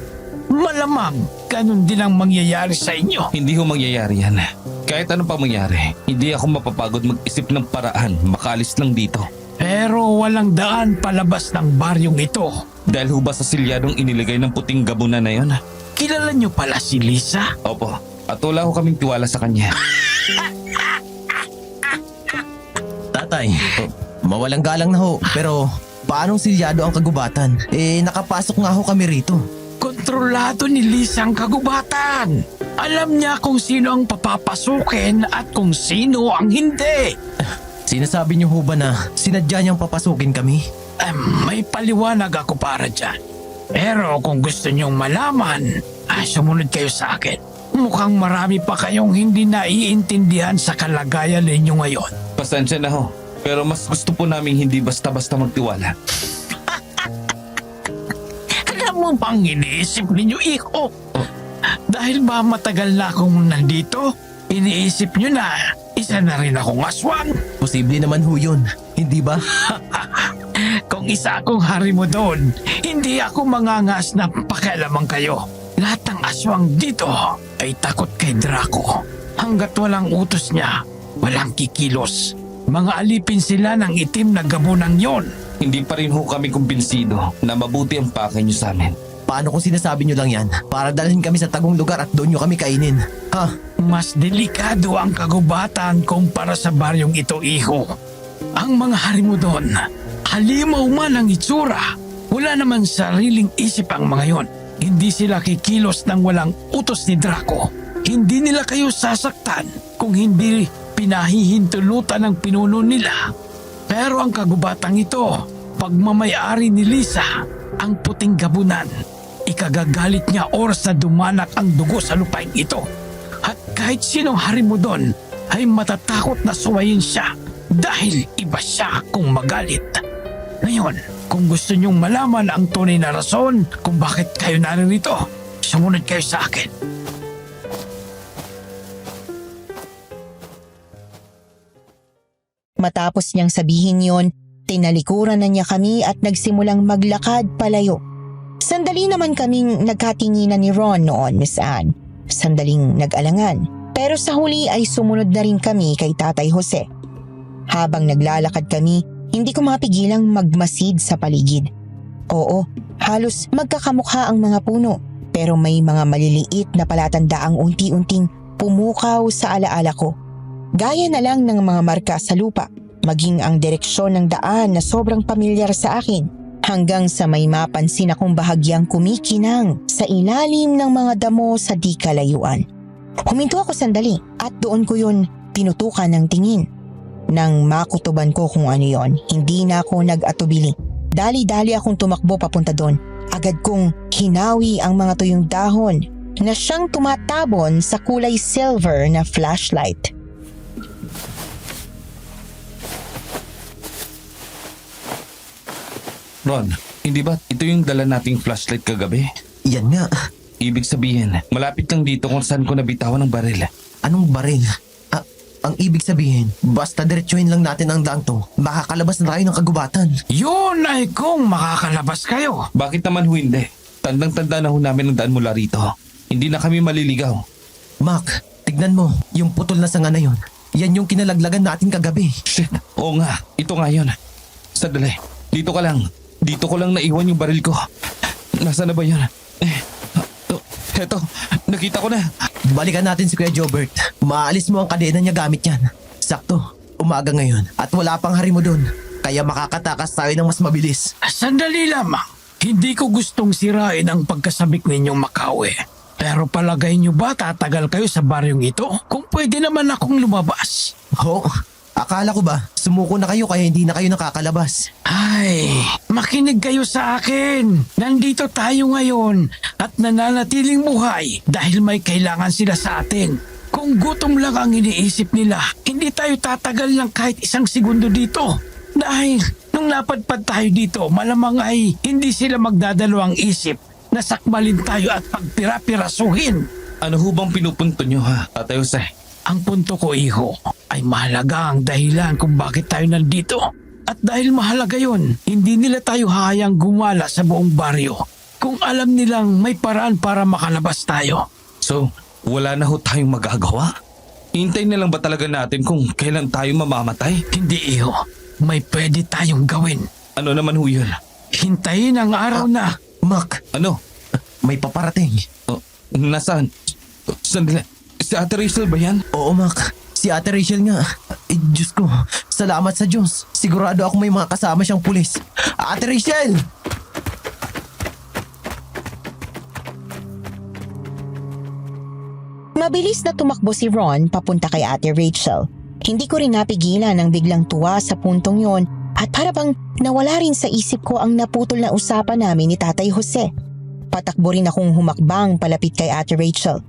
Malamang ganun din ang mangyayari sa inyo. Hindi ho mangyayari yan. Kahit ano pa mangyari, hindi ako mapapagod mag-isip ng paraan makaalis lang dito. Pero walang daan palabas ng baryong ito. Dahil ho ba sa silyadong inilagay ng puting gabunan na yon? Kilala niyo pala si Lisa? Opo, at wala ho kaming tiwala sa kanya. Tatay, mawalang galang na ho. Pero paanong silyado ang kagubatan? Eh, nakapasok nga ho kami rito. Kontrolado ni Lisa ang kagubatan. Alam niya kung sino ang papapasukin at kung sino ang hindi. Sinasabi niyo ho ba na sinadya niyang papasukin kami? May paliwanag ako para dyan. Pero kung gusto niyong malaman, sumunod kayo sa akin. Mukhang marami pa kayong hindi naiintindihan sa kalagayan ninyo ngayon. Pasensya na ho, pero mas gusto po namin hindi basta-basta magtiwala. Alam mo bang iniisip ninyo, iho? Dahil ba matagal na akong nandito, iniisip nyo na isa na rin akong aswang. Posible naman ho yun, hindi ba? Kung isa akong hari mo doon, hindi ako mangangas na pakialaman kayo. Lahat ng aswang dito ay takot kay Draco. Hanggat walang utos niya, walang kikilos. Mga alipin sila ng itim na gabunang yon. Hindi pa rin ho kami kumbinsido na mabuti ang pakay niyo sa amin. Paano kung sinasabi nyo lang yan? Para dalhin kami sa tagong lugar at doon nyo kami kainin. Ha? Mas delikado ang kagubatan kumpara sa baryong ito, iho. Ang mga hari mo doon, halimaw man ang itsura. Wala naman sariling isip ang mga yon. Hindi sila kikilos ng walang utos ni Draco. Hindi nila kayo sasaktan kung hindi pinahihintulutan ng pinuno nila. Pero ang kagubatang ito, pagmamayari ni Lisa, ang puting gabunan, ikagagalit niya oras na dumanak ang dugo sa lupain ito. At kahit sinong hari mo doon ay matatakot na suwayin siya dahil iba siya kung magalit. Ngayon, kung gusto niyong malaman ang tunay na rason kung bakit kayo naririto, sumunod kayo sa akin. Matapos niyang sabihin yon, tinalikuran na niya kami at nagsimulang maglakad palayo. Sandali naman kaming nagkatinginan ni Ron noon, Miss Anne. Sandaling nag-alangan. Pero sa huli ay sumunod na rin kami kay Tatay Jose. Habang naglalakad kami, hindi ko mapigilang magmasid sa paligid. Oo, halos magkakamukha ang mga puno. Pero may mga maliliit na palatandaang unti-unting pumukaw sa alaala ko. Gaya na lang ng mga marka sa lupa, maging ang direksyon ng daan na sobrang pamilyar sa akin, hanggang sa may mapansin akong bahagyang kumikinang sa ilalim ng mga damo sa di kalayuan. Huminto ako sandali at doon ko yun pinutukan ng tingin. Nang makutuban ko kung ano yon, hindi na ako nag-atubili. Dali-dali akong tumakbo papunta doon. Agad kong hinawi ang mga tuyong dahon na siyang tumatabon sa kulay silver na flashlight. Ron, hindi ba ito yung dala nating flashlight kagabi? Yan nga. Ibig sabihin, malapit lang dito kung saan ko nabitawan ng baril. Anong baril? Ang ibig sabihin, basta diretsuhin lang natin ang daang to, makakalabas na tayo ng kagubatan. Yun ay kung makakalabas kayo. Bakit naman ho hindi? Tandang-tanda na ho namin ang daan mula rito. Hindi na kami maliligaw. Mac, tignan mo, yung putol na sanga na yun. Yan yung kinalaglagan natin kagabi. Shit, oo nga, ito nga yun. Sandali, dito ka lang. Dito ko lang naiwan yung baril ko. Nasaan na ba yun? Eto, nakita ko na. Balikan natin si Kuya Jobert. Maalis mo ang kadena niya gamit yan. Sakto, umaga ngayon at wala pang hari mo doon. Kaya makakatakas tayo ng mas mabilis. Sandali lamang. Hindi ko gustong sirain ang pagkasabik ninyong Makawe. Pero palagay niyo ba tatagal kayo sa baryong ito? Kung pwede naman akong lumabas. Ho, akala ko ba sumuko na kayo kaya hindi na kayo nakakalabas? Ay, makinig kayo sa akin. Nandito tayo ngayon at nananatiling buhay dahil may kailangan sila sa atin. Kung gutom lang ang iniisip nila, hindi tayo tatagal ng kahit isang segundo dito. Dahil nung napadpad tayo dito, malamang ay hindi sila magdadalawang isip na sakmalin tayo at pagpira-pirasuhin. Ano ho bang pinupunto nyo ha, Tatay Jose? Ang punto ko, iho, ay mahalaga ang dahilan kung bakit tayo nandito. At dahil mahalaga yon, hindi nila tayo hayang gumala sa buong baryo kung alam nilang may paraan para makalabas tayo. So, wala na ho tayong magagawa? Hintayin na lang ba talaga natin kung kailan tayo mamamatay? Hindi, iho. May pwede tayong gawin. Ano naman ho yun? Hintayin ang araw na. Mac, Ano? may paparating. Oh, nasaan? Sandali. Si Ate Rachel ba yan? Oo, Mac. Si Ate Rachel nga. Diyos ko. Salamat sa Diyos. Sigurado ako may mga kasama siyang pulis. Ate Rachel! Mabilis na tumakbo si Ron papunta kay Ate Rachel. Hindi ko rin napigilan ang biglang tuwa sa puntong yon at para bang nawala rin sa isip ko ang naputol na usapan namin ni Tatay Jose. Patakbo rin akong humakbang palapit kay Ate Rachel.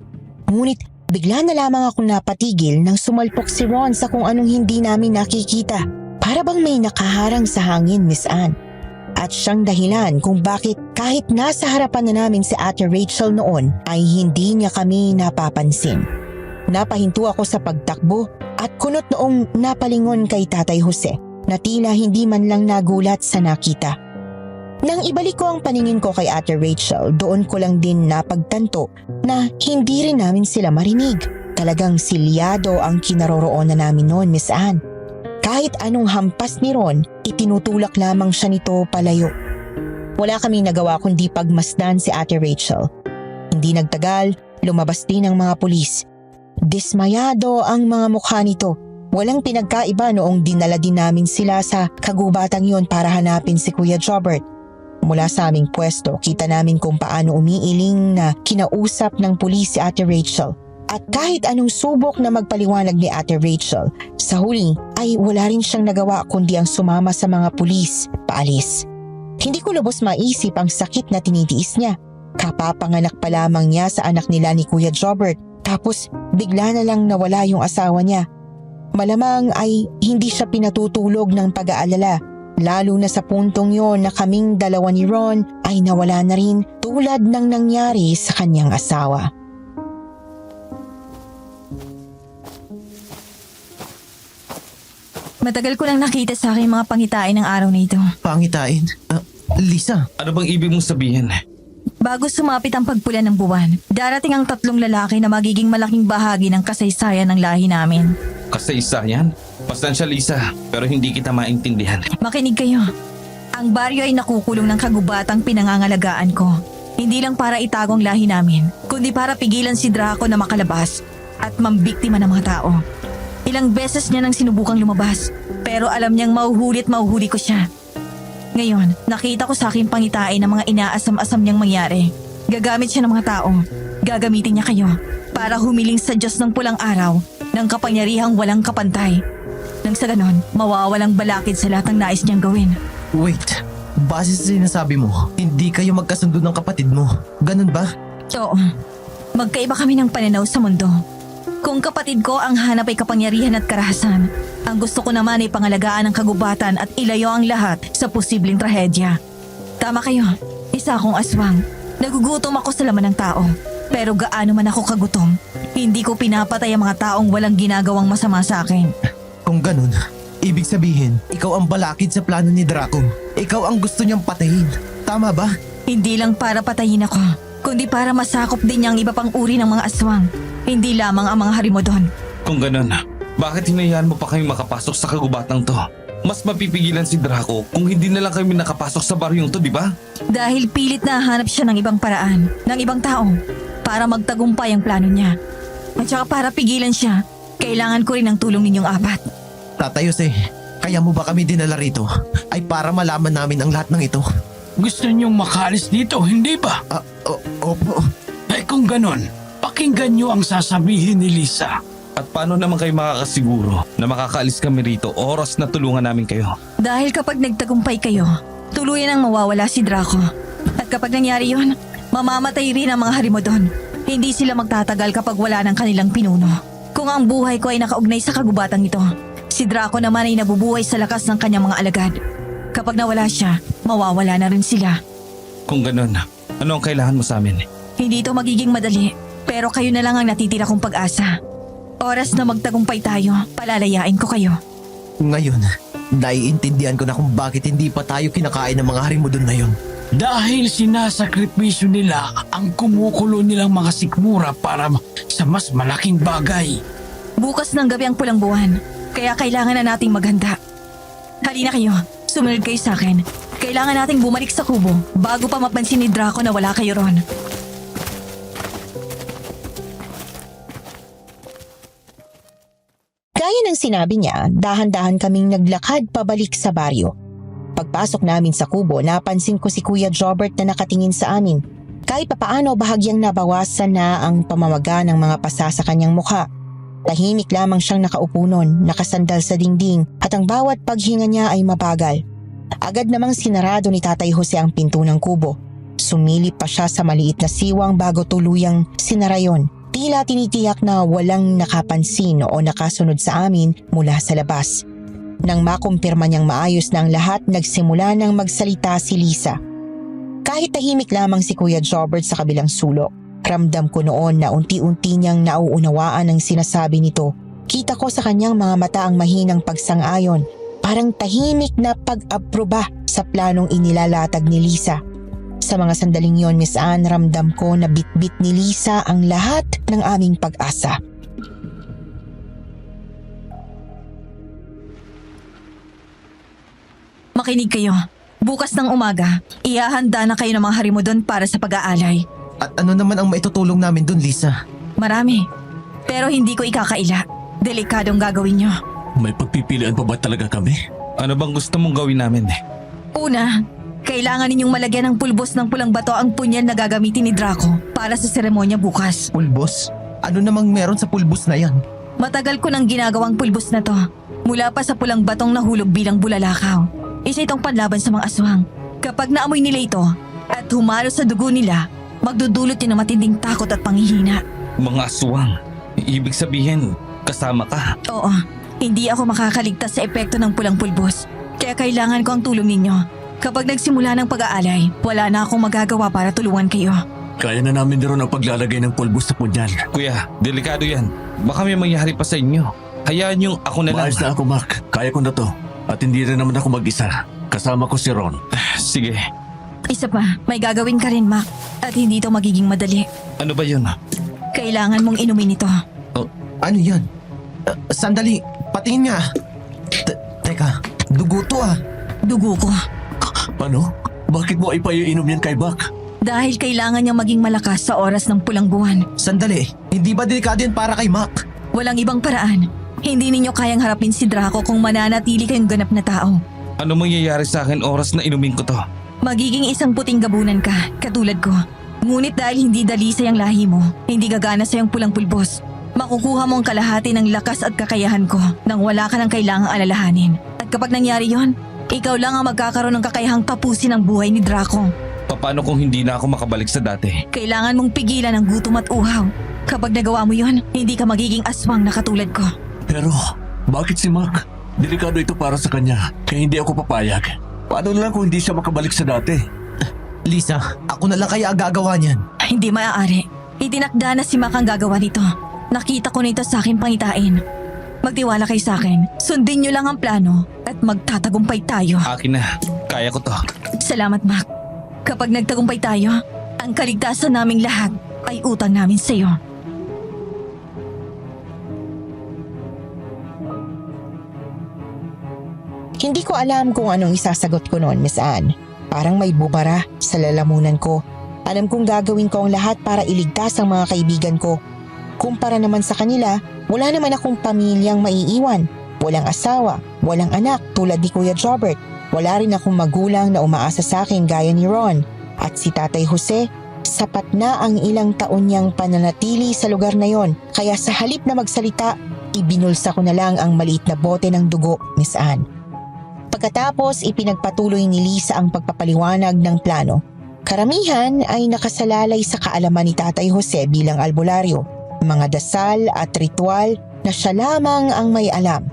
Ngunit bigla na lamang akong napatigil nang sumalpok si Ron sa kung anong hindi namin nakikita. Para bang may nakaharang sa hangin, Miss Anne. At siyang dahilan kung bakit kahit nasa harapan na namin si Ate Rachel noon ay hindi niya kami napapansin. Napahinto ako sa pagtakbo at kunot noong napalingon kay Tatay Jose na tila hindi man lang nagulat sa nakita. Nang ibalik ko ang paningin ko kay Ate Rachel, doon ko lang din napagtanto na hindi rin namin sila marinig. Talagang silyado ang kinaroroonan namin noon, Miss Anne. Kahit anong hampas ni Ron, itinutulak lamang siya nito palayo. Wala kaming nagawa kundi pagmasdan si Ate Rachel. Hindi nagtagal, lumabas din ang mga pulis. Dismayado ang mga mukha nito. Walang pinagkaiba noong dinala din namin sila sa kagubatang yon para hanapin si Kuya Jobert. Mula sa aming pwesto, kita namin kung paano umiiling na kinausap ng pulis si Ate Rachel. At kahit anong subok na magpaliwanag ni Ate Rachel, sa huli ay wala rin siyang nagawa kundi ang sumama sa mga pulis paalis. Hindi ko lubos maisip ang sakit na tinitiis niya. Kapapanganak pa lamang niya sa anak nila ni Kuya Jobert, tapos bigla na lang nawala yung asawa niya. Malamang ay hindi siya pinatutulog ng pag-aalala, lalo na sa puntong yon na kaming dalawa ni Ron ay nawala na rin tulad ng nangyari sa kanyang asawa. Matagal ko lang nakita sa aking mga pangitain ng araw na ito. Pangitain? Lisa, Ano bang ibig mong sabihin? Bago sumapit ang pagpula ng buwan, darating ang 3 lalaki na magiging malaking bahagi ng kasaysayan ng lahi namin. Kasaysayan? Pasensya Lisa, pero hindi kita maintindihan. Makinig kayo. Ang baryo ay nakukulong ng kagubatang pinangangalagaan ko. Hindi lang para itagong lahi namin, kundi para pigilan si Draco na makalabas at mambiktima ng mga tao. Ilang beses niya nang sinubukang lumabas, pero alam niyang mauhuli ko siya. Ngayon, nakita ko sa aking pangitain ng mga inaasam-asam niyang mangyari. Gagamit siya ng mga tao. Gagamitin niya kayo para humiling sa Diyos ng pulang araw ng kapangyarihang walang kapantay. Nang sa ganon, mawawalang balakid sa lahat ng nais niyang gawin. wait. Base sa sinasabi mo, hindi kayo magkasundo ng kapatid mo. Ganun ba? Oo, magkaiba kami ng pananaw sa mundo. Kung kapatid ko ang hanap ay kapangyarihan at karahasan, ang gusto ko naman ay pangalagaan ang kagubatan at ilayo ang lahat sa posibleng trahedya. Tama kayo, isa akong aswang. Nagugutom ako sa laman ng tao. Pero gaano man ako kagutom, hindi ko pinapatay ang mga taong walang ginagawang masama sa akin. Kung ganun, ibig sabihin, ikaw ang balakid sa plano ni Draco. Ikaw ang gusto niyang patayin. Tama ba? Hindi lang para patayin ako, kundi para masakop din niya ang iba pang uri ng mga aswang. Hindi lamang ang mga harimodon. Kung ganun, bakit hinayaan mo pa kami makapasok sa kagubatang to? Mas mapipigilan si Draco kung hindi na lang kami nakapasok sa baryong to, di ba? Dahil pilit na hanap siya ng ibang paraan, ng ibang tao, para magtagumpay ang plano niya. At saka para pigilan siya, kailangan ko rin ng tulong ninyong 4. Tatay Jose, kaya mo ba kami dinala rito? Ay para malaman namin ang lahat ng ito. Gusto niyong makaalis dito, hindi ba? Opo. Ay kung ganon, pakinggan niyo ang sasabihin ni Lisa. At paano naman kayo makakasiguro na makakaalis kami rito oras na tulungan namin kayo? Dahil kapag nagtagumpay kayo, tuluyan ang mawawala si Draco. At kapag nangyari yun, mamamatay rin ang mga harimodon. Hindi sila magtatagal kapag wala ng kanilang pinuno. Kung ang buhay ko ay nakaugnay sa kagubatang ito, si Draco naman ay nabubuhay sa lakas ng kanyang mga alagad. Kapag nawala siya, mawawala na rin sila. Kung ganun, ano ang kailangan mo sa amin? Hindi ito magiging madali, pero kayo na lang ang natitira kong pag-asa. Oras na magtagumpay tayo, palalayain ko kayo. Ngayon, naiintindihan ko na kung bakit hindi pa tayo kinakain ng mga harimodon na yun. Dahil sinasakripisyo nila ang kumukulo nilang mga sikmura para sa mas malaking bagay. Bukas ng gabi ang pulang buwan, kaya kailangan na nating maghanda. Halina kayo, sumunod kayo sa akin. Kailangan nating bumalik sa kubo bago pa mapansin ni Draco na wala kayo ron. Gaya ng sinabi niya, dahan-dahan kaming naglakad pabalik sa baryo. Pagpasok namin sa kubo, napansin ko si Kuya Jobert na nakatingin sa amin. Kahit papaano bahagyang nabawasan na ang pamamaga ng mga pasa sa kanyang mukha. Tahimik lamang siyang nakaupo nun, nakasandal sa dingding at ang bawat paghinga niya ay mabagal. Agad namang sinarado ni Tatay Jose ang pinto ng kubo. Sumilip pa siya sa maliit na siwang bago tuluyang sinara yon. Tila tinitiyak na walang nakapansin o nakasunod sa amin mula sa labas. Nang makumpirma niyang maayos na ang lahat, nagsimula nang magsalita si Lisa. Kahit tahimik lamang si Kuya Jobert sa kabilang sulok, ramdam ko noon na unti-unti niyang nauunawaan ang sinasabi nito. Kita ko sa kanyang mga mata ang mahinang pagsang-ayon, parang tahimik na pag-aproba sa planong inilalatag ni Lisa. Sa mga sandaling yon, Miss Anne, ramdam ko na bitbit ni Lisa ang lahat ng aming pag-asa. Makinig kayo. Bukas ng umaga, ihahanda na kayo ng mga harimo doon para sa pag-aalay. At ano naman ang maitutulong namin dun, Lisa? Marami. Pero hindi ko ikakaila. Delikadong gagawin nyo. May pagpipilian pa ba talaga kami? Ano bang gusto mong gawin namin? Una, kailangan ninyong malagyan ng pulbos ng pulang bato ang punyal na gagamitin ni Draco para sa seremonya bukas. Pulbos? Ano namang meron sa pulbos na yan? Matagal ko nang ginagawang pulbos na to. Mula pa sa pulang batong nahulog bilang bulalakaw. Isa itong panlaban sa mga aswang. Kapag naamoy nila ito at humalo sa dugo nila, magdudulot yun ng matinding takot at panghihina. Mga aswang. Ibig sabihin, kasama ka. Oo, hindi ako makakaligtas sa epekto ng pulang pulbos. Kaya kailangan ko ang tulong ninyo. Kapag nagsimula ng pag-aalay, wala na akong magagawa para tulungan kayo. Kaya na namin din ang paglalagay ng pulbos sa punyal. Kuya, delikado yan. Baka may mangyari pa sa inyo. Hayaan yung ako na lang. Maayos na ako, Mac. Kaya ko na to. At hindi rin naman ako mag-isa. Kasama ko si Ron. Sige, Isa pa, may gagawin ka rin, Mac. At hindi ito magiging madali. ano ba yun? Kailangan mong inumin ito. Ano yan? Sandali, patingin nga. Teka, dugo to ah. Dugo ko. Ano? Bakit mo ipaiinom yan kay Mac? Dahil kailangan niyang maging malakas sa oras ng pulang buwan. Sandali, hindi ba delikado yan para kay Mac? Walang ibang paraan. Hindi ninyo kayang harapin si Draco kung mananatili kayong ganap na tao. Ano mangyayari sa akin oras na inumin ko to? Magiging isang puting gabunan ka, katulad ko. Ngunit dahil hindi dalisay ang lahi mo, hindi gagana sa iyong pulang pulbos. Makukuha mo ang kalahati ng lakas at kakayahan ko nang wala ka ng kailangang alalahanin. At kapag nangyari yon, ikaw lang ang magkakaroon ng kakayahang tapusin ang buhay ni Draco. Paano kung hindi na ako makabalik sa dati? Kailangan mong pigilan ang gutom at uhaw. Kapag nagawa mo yon, hindi ka magiging aswang na katulad ko. Pero, bakit si Mac? Delikado ito para sa kanya, kaya hindi ako papayag. Paano na lang kung hindi siya makabalik sa dati? Lisa, ako na lang kaya gagawa niyan. Hindi maaari. Itinakda na si Mac ang gagawa nito. Nakita ko nito sa aking pangitain. Magtiwala kayo sa akin. Sundin niyo lang ang plano at magtatagumpay tayo. Akin na. Kaya ko to. Salamat, Mac. Kapag nagtagumpay tayo, ang kaligtasan naming lahat ay utang namin sa iyo. Hindi ko alam kung anong isasagot ko noon, Miss Anne. Parang may bumara sa lalamunan ko. Alam kong gagawin ko ang lahat para iligtas ang mga kaibigan ko. Kumpara naman sa kanila, wala naman akong pamilyang maiiwan. Walang asawa, walang anak tulad ni Kuya Jobert. Wala rin akong magulang na umaasa sa akin gaya ni Ron. At si Tatay Jose, sapat na ang ilang taon niyang pananatili sa lugar na yon. Kaya sa halip na magsalita, ibinulsa ko na lang ang maliit na bote ng dugo, Miss Anne. Pagkatapos, ipinagpatuloy ni Lisa ang pagpapaliwanag ng plano. Karamihan ay nakasalalay sa kaalaman ni Tatay Jose bilang albularyo. Mga dasal at ritual na siya lamang ang may alam.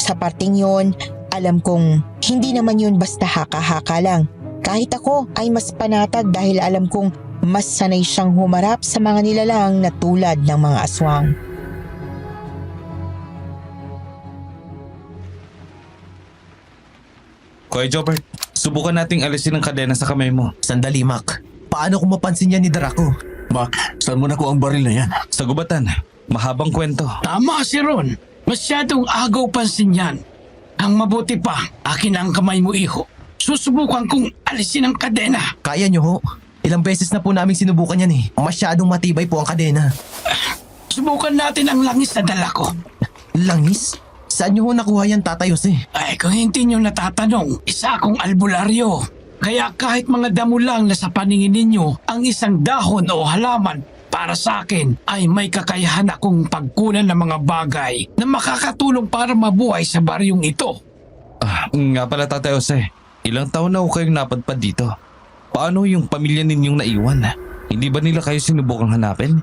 Sa parting yon, alam kong hindi naman yun basta haka-haka lang. Kahit ako ay mas panatag dahil alam kong mas sanay siyang humarap sa mga nilalang na tulad ng mga aswang. Kuya Jobert, subukan nating alisin ang kadena sa kamay mo. Sandali, Mac. Paano kung mapansin yan ni Draco? Mac, saan mo nakuha ang baril na yan? Sa gubatan, mahabang kwento. Tama si Ron. Masyadong agaw pansin yan. Ang mabuti pa, akin ang kamay mo, iho. Susubukan kong alisin ang kadena. Kaya nyo ho. Ilang beses na po namin sinubukan yan eh. Masyadong matibay po ang kadena. Subukan natin ang langis na dala ko. Langis? Saan nyo ho nakuha yan, Tatay Jose? Ay, kung hindi nyo natatanong, isa akong albularyo. Kaya kahit mga damo lang na sa paningin ninyo, ang isang dahon o halaman para sa akin ay may kakayahan akong pagkunan ng mga bagay na makakatulong para mabuhay sa baryong ito. Nga pala Tatay Jose, ilang taon na ho kayong napadpad dito? Paano yung pamilya ninyong naiwan? Hindi ba nila kayo sinubukang hanapin?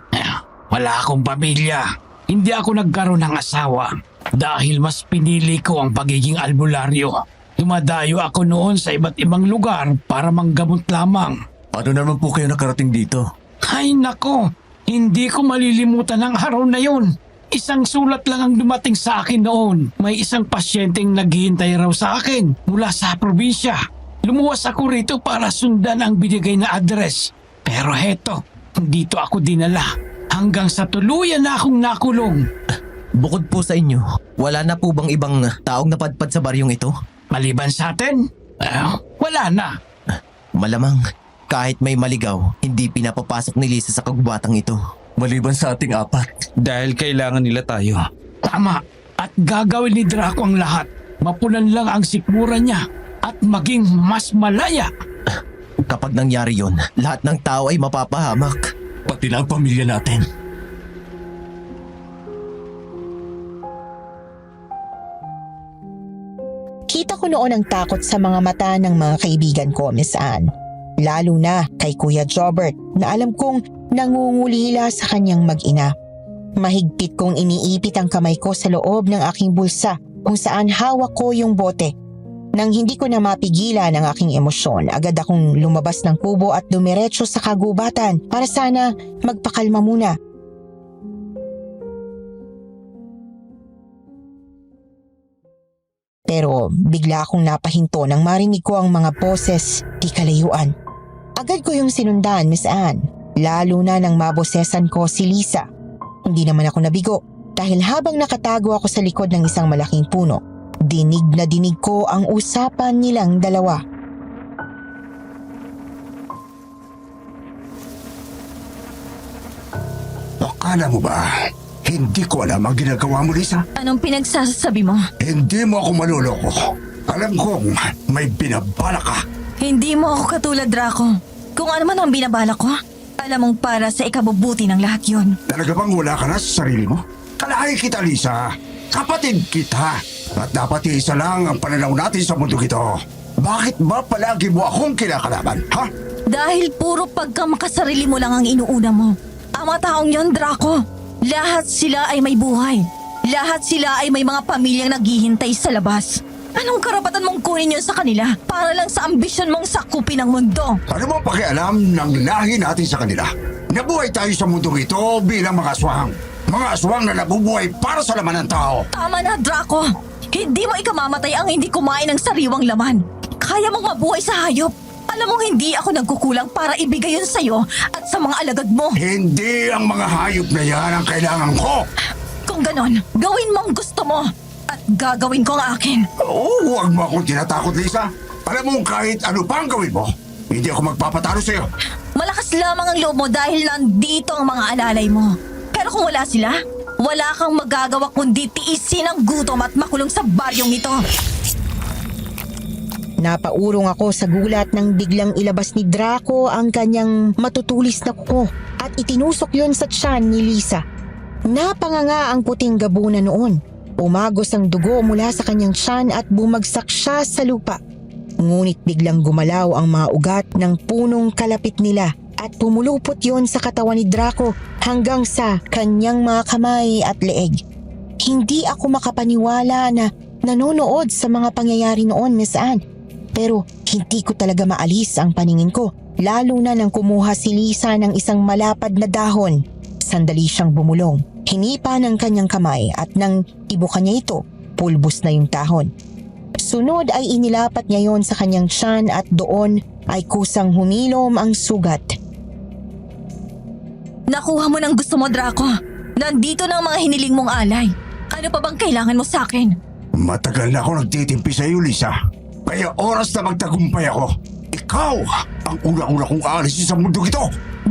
Wala akong pamilya. Hindi ako nagkaroon ng asawa dahil mas pinili ko ang pagiging albularyo. Dumadayo ako noon sa iba't ibang lugar para manggamot lamang. Paano naman po kayo nakarating dito? Ay nako, hindi ko malilimutan ang araw na yun. Isang sulat lang ang dumating sa akin noon. May isang pasyenteng naghihintay raw sa akin mula sa probinsya. Lumuwas ako rito para sundan ang binigay na address. Pero heto, dito ako dinala. Hanggang sa tuluyan na akong nakulong. Bukod po sa inyo, wala na po bang ibang taong napadpad sa baryong ito? Maliban sa atin, wala na. Malamang, kahit may maligaw, hindi pinapapasok ni Lisa sa kagubatan ito. Maliban sa ating apat. Dahil kailangan nila tayo. Tama. At gagawin ni Draco ang lahat. Mapunan lang ang sikmura niya at maging mas malaya. Kapag nangyari yon, lahat ng tao ay mapapahamak. Pati na ang pamilya natin. Kita ko noon ang takot sa mga mata ng mga kaibigan ko, Miss Anne. Lalo na kay Kuya Jobert na alam kong nangungulila sa kanyang mag-ina. Mahigpit kong iniipit ang kamay ko sa loob ng aking bulsa kung saan hawak ko yung bote. Nang hindi ko na mapigilan ang aking emosyon, agad akong lumabas ng kubo at dumiretso sa kagubatan para sana magpakalma muna. Pero bigla akong napahinto nang marinig ko ang mga boses di kalayuan. Agad ko yung sinundan, Miss Anne, lalo na nang mabosesan ko si Lisa. Hindi naman ako nabigo dahil habang nakatago ako sa likod ng isang malaking puno, dinig na dinig ko ang usapan nilang dalawa. Akala mo ba, hindi ko alam ang ginagawa mo, Lisa? Anong pinagsasabi mo? Hindi mo ako maluloko. Alam kong may binabala ka. Hindi mo ako katulad, Draco. Kung ano man ang binabala ko, alam mong para sa ikabubuti ng lahat yon. Talaga bang wala ka na sa sarili mo? Kalahay kita, Lisa. Kapatid kita. At dapat isa lang ang pananaw natin sa mundo ito. Bakit ba palagi mo akong kinakalaban, ha? Dahil puro pagkamakasarili mo lang ang inuuna mo. Ang mga taong yon, Draco, lahat sila ay may buhay. Lahat sila ay may mga pamilyang naghihintay sa labas. Anong karapatan mong kunin yun sa kanila para lang sa ambisyon mong sakupin ang mundo? Ano mo pakialam ng lahi natin sa kanila? Nabuhay tayo sa mundong ito bilang mga aswang. Mga aswang na nabubuhay para sa laman ng tao. Tama na, Draco. Hindi mo ikamamatay ang hindi kumain ng sariwang laman. Kaya mong mabuhay sa hayop. Alam mong hindi ako nagkukulang para ibigay yun sa'yo at sa mga alagad mo. Hindi ang mga hayop na yan ang kailangan ko. Kung ganon, gawin mo ang gusto mo. At gagawin ko ang akin. Huwag mo akong tinatakot, Lisa. Alam mo kahit ano pa ang gawin mo, hindi ako magpapatalo sa'yo. Malakas lamang ang loob mo dahil nandito ang mga alalay mo. Pero kung wala sila, wala kang magagawa kundi tiisin ang gutom at makulong sa baryong ito. Napaurong ako sa gulat nang biglang ilabas ni Draco ang kanyang matutulis na kuko at itinusok yon sa tiyan ni Lisa. Napanganga ang puting gabuna noon. Umagos ang dugo mula sa kanyang tiyan at bumagsak siya sa lupa. Ngunit biglang gumalaw ang mga ugat ng punong kalapit nila at pumulupot yon sa katawan ni Draco hanggang sa kanyang mga kamay at leeg. Hindi ako makapaniwala na nanonood sa mga pangyayari noon, Miss Anne. Pero hindi ko talaga maalis ang paningin ko, lalo na nang kumuha si Lisa ng isang malapad na dahon. Sandali siyang bumulong, hinipa ng kanyang kamay at nang ibuka niya ito, pulbos na yung dahon. Sunod ay inilapat niya yon sa kanyang tiyan at doon ay kusang humilom ang sugat. Nakuha mo ng gusto mo, Draco. Nandito na ang mga hiniling mong alay. Ano pa bang kailangan mo sa akin? Matagal na ako nagtitimpi sa iyo, Lisa. Kaya oras na magtagumpay ako. Ikaw ang una-una kong aalisin sa mundo ito.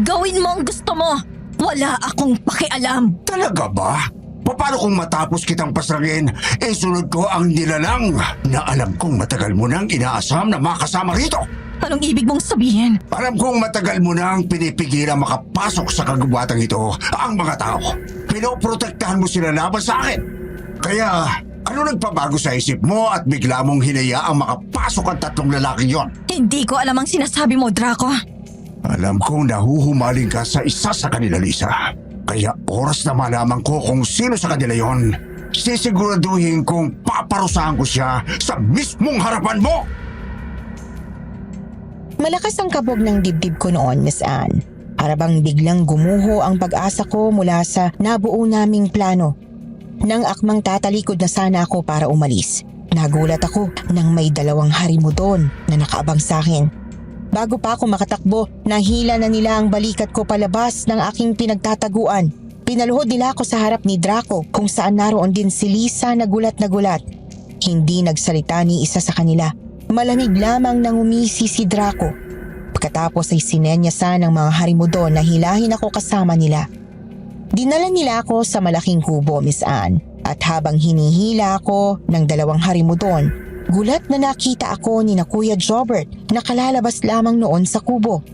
Gawin mo ang gusto mo. Wala akong pakialam. Talaga ba? Paano kung matapos kitang pasrangin, sunod ko ang nilalang na alam kong matagal mo nang inaasam na makasama rito? Anong ibig mong sabihin? Alam kong matagal mo nang pinipigilan makapasok sa kagubatan ito ang mga tao. Pinoprotektahan mo sila laban sa akin. Kaya, ano nagpabago sa isip mo at bigla mong hinayaang makapasok ang tatlong lalaking yon? Hindi ko alam ang sinasabi mo, Draco. Alam kong nahuhumaling ka sa isa sa kanila, Lisa. Kaya oras na malaman ko kung sino sa kanila yon, sisiguraduhin kong paparusahan ko siya sa mismong harapan mo! Malakas ang kabog ng dibdib ko noon, Miss Anne. Para bang biglang gumuho ang pag-asa ko mula sa nabuo naming plano. Nang akmang tatalikod na sana ako para umalis, Nagulat ako nang may 2 harimo doon na nakaabang sa akin. Bago pa ako makatakbo, nahila na nila ang balikat ko palabas ng aking pinagtataguan. Pinaluhod nila ako sa harap ni Draco kung saan naroon din si Lisa na gulat na gulat. Hindi nagsalita ni isa sa kanila. Malamig lamang nang umisi si Draco. Pagkatapos ay sinenyasan ng mga harimo doon na hilahin ako kasama nila. Dinala nila ako sa malaking kubo, Miss Anne. At habang hinihila ako ng 2 harimo doon, gulat na nakita ako ni na Kuya Jobert na kalalabas lamang noon sa kubo.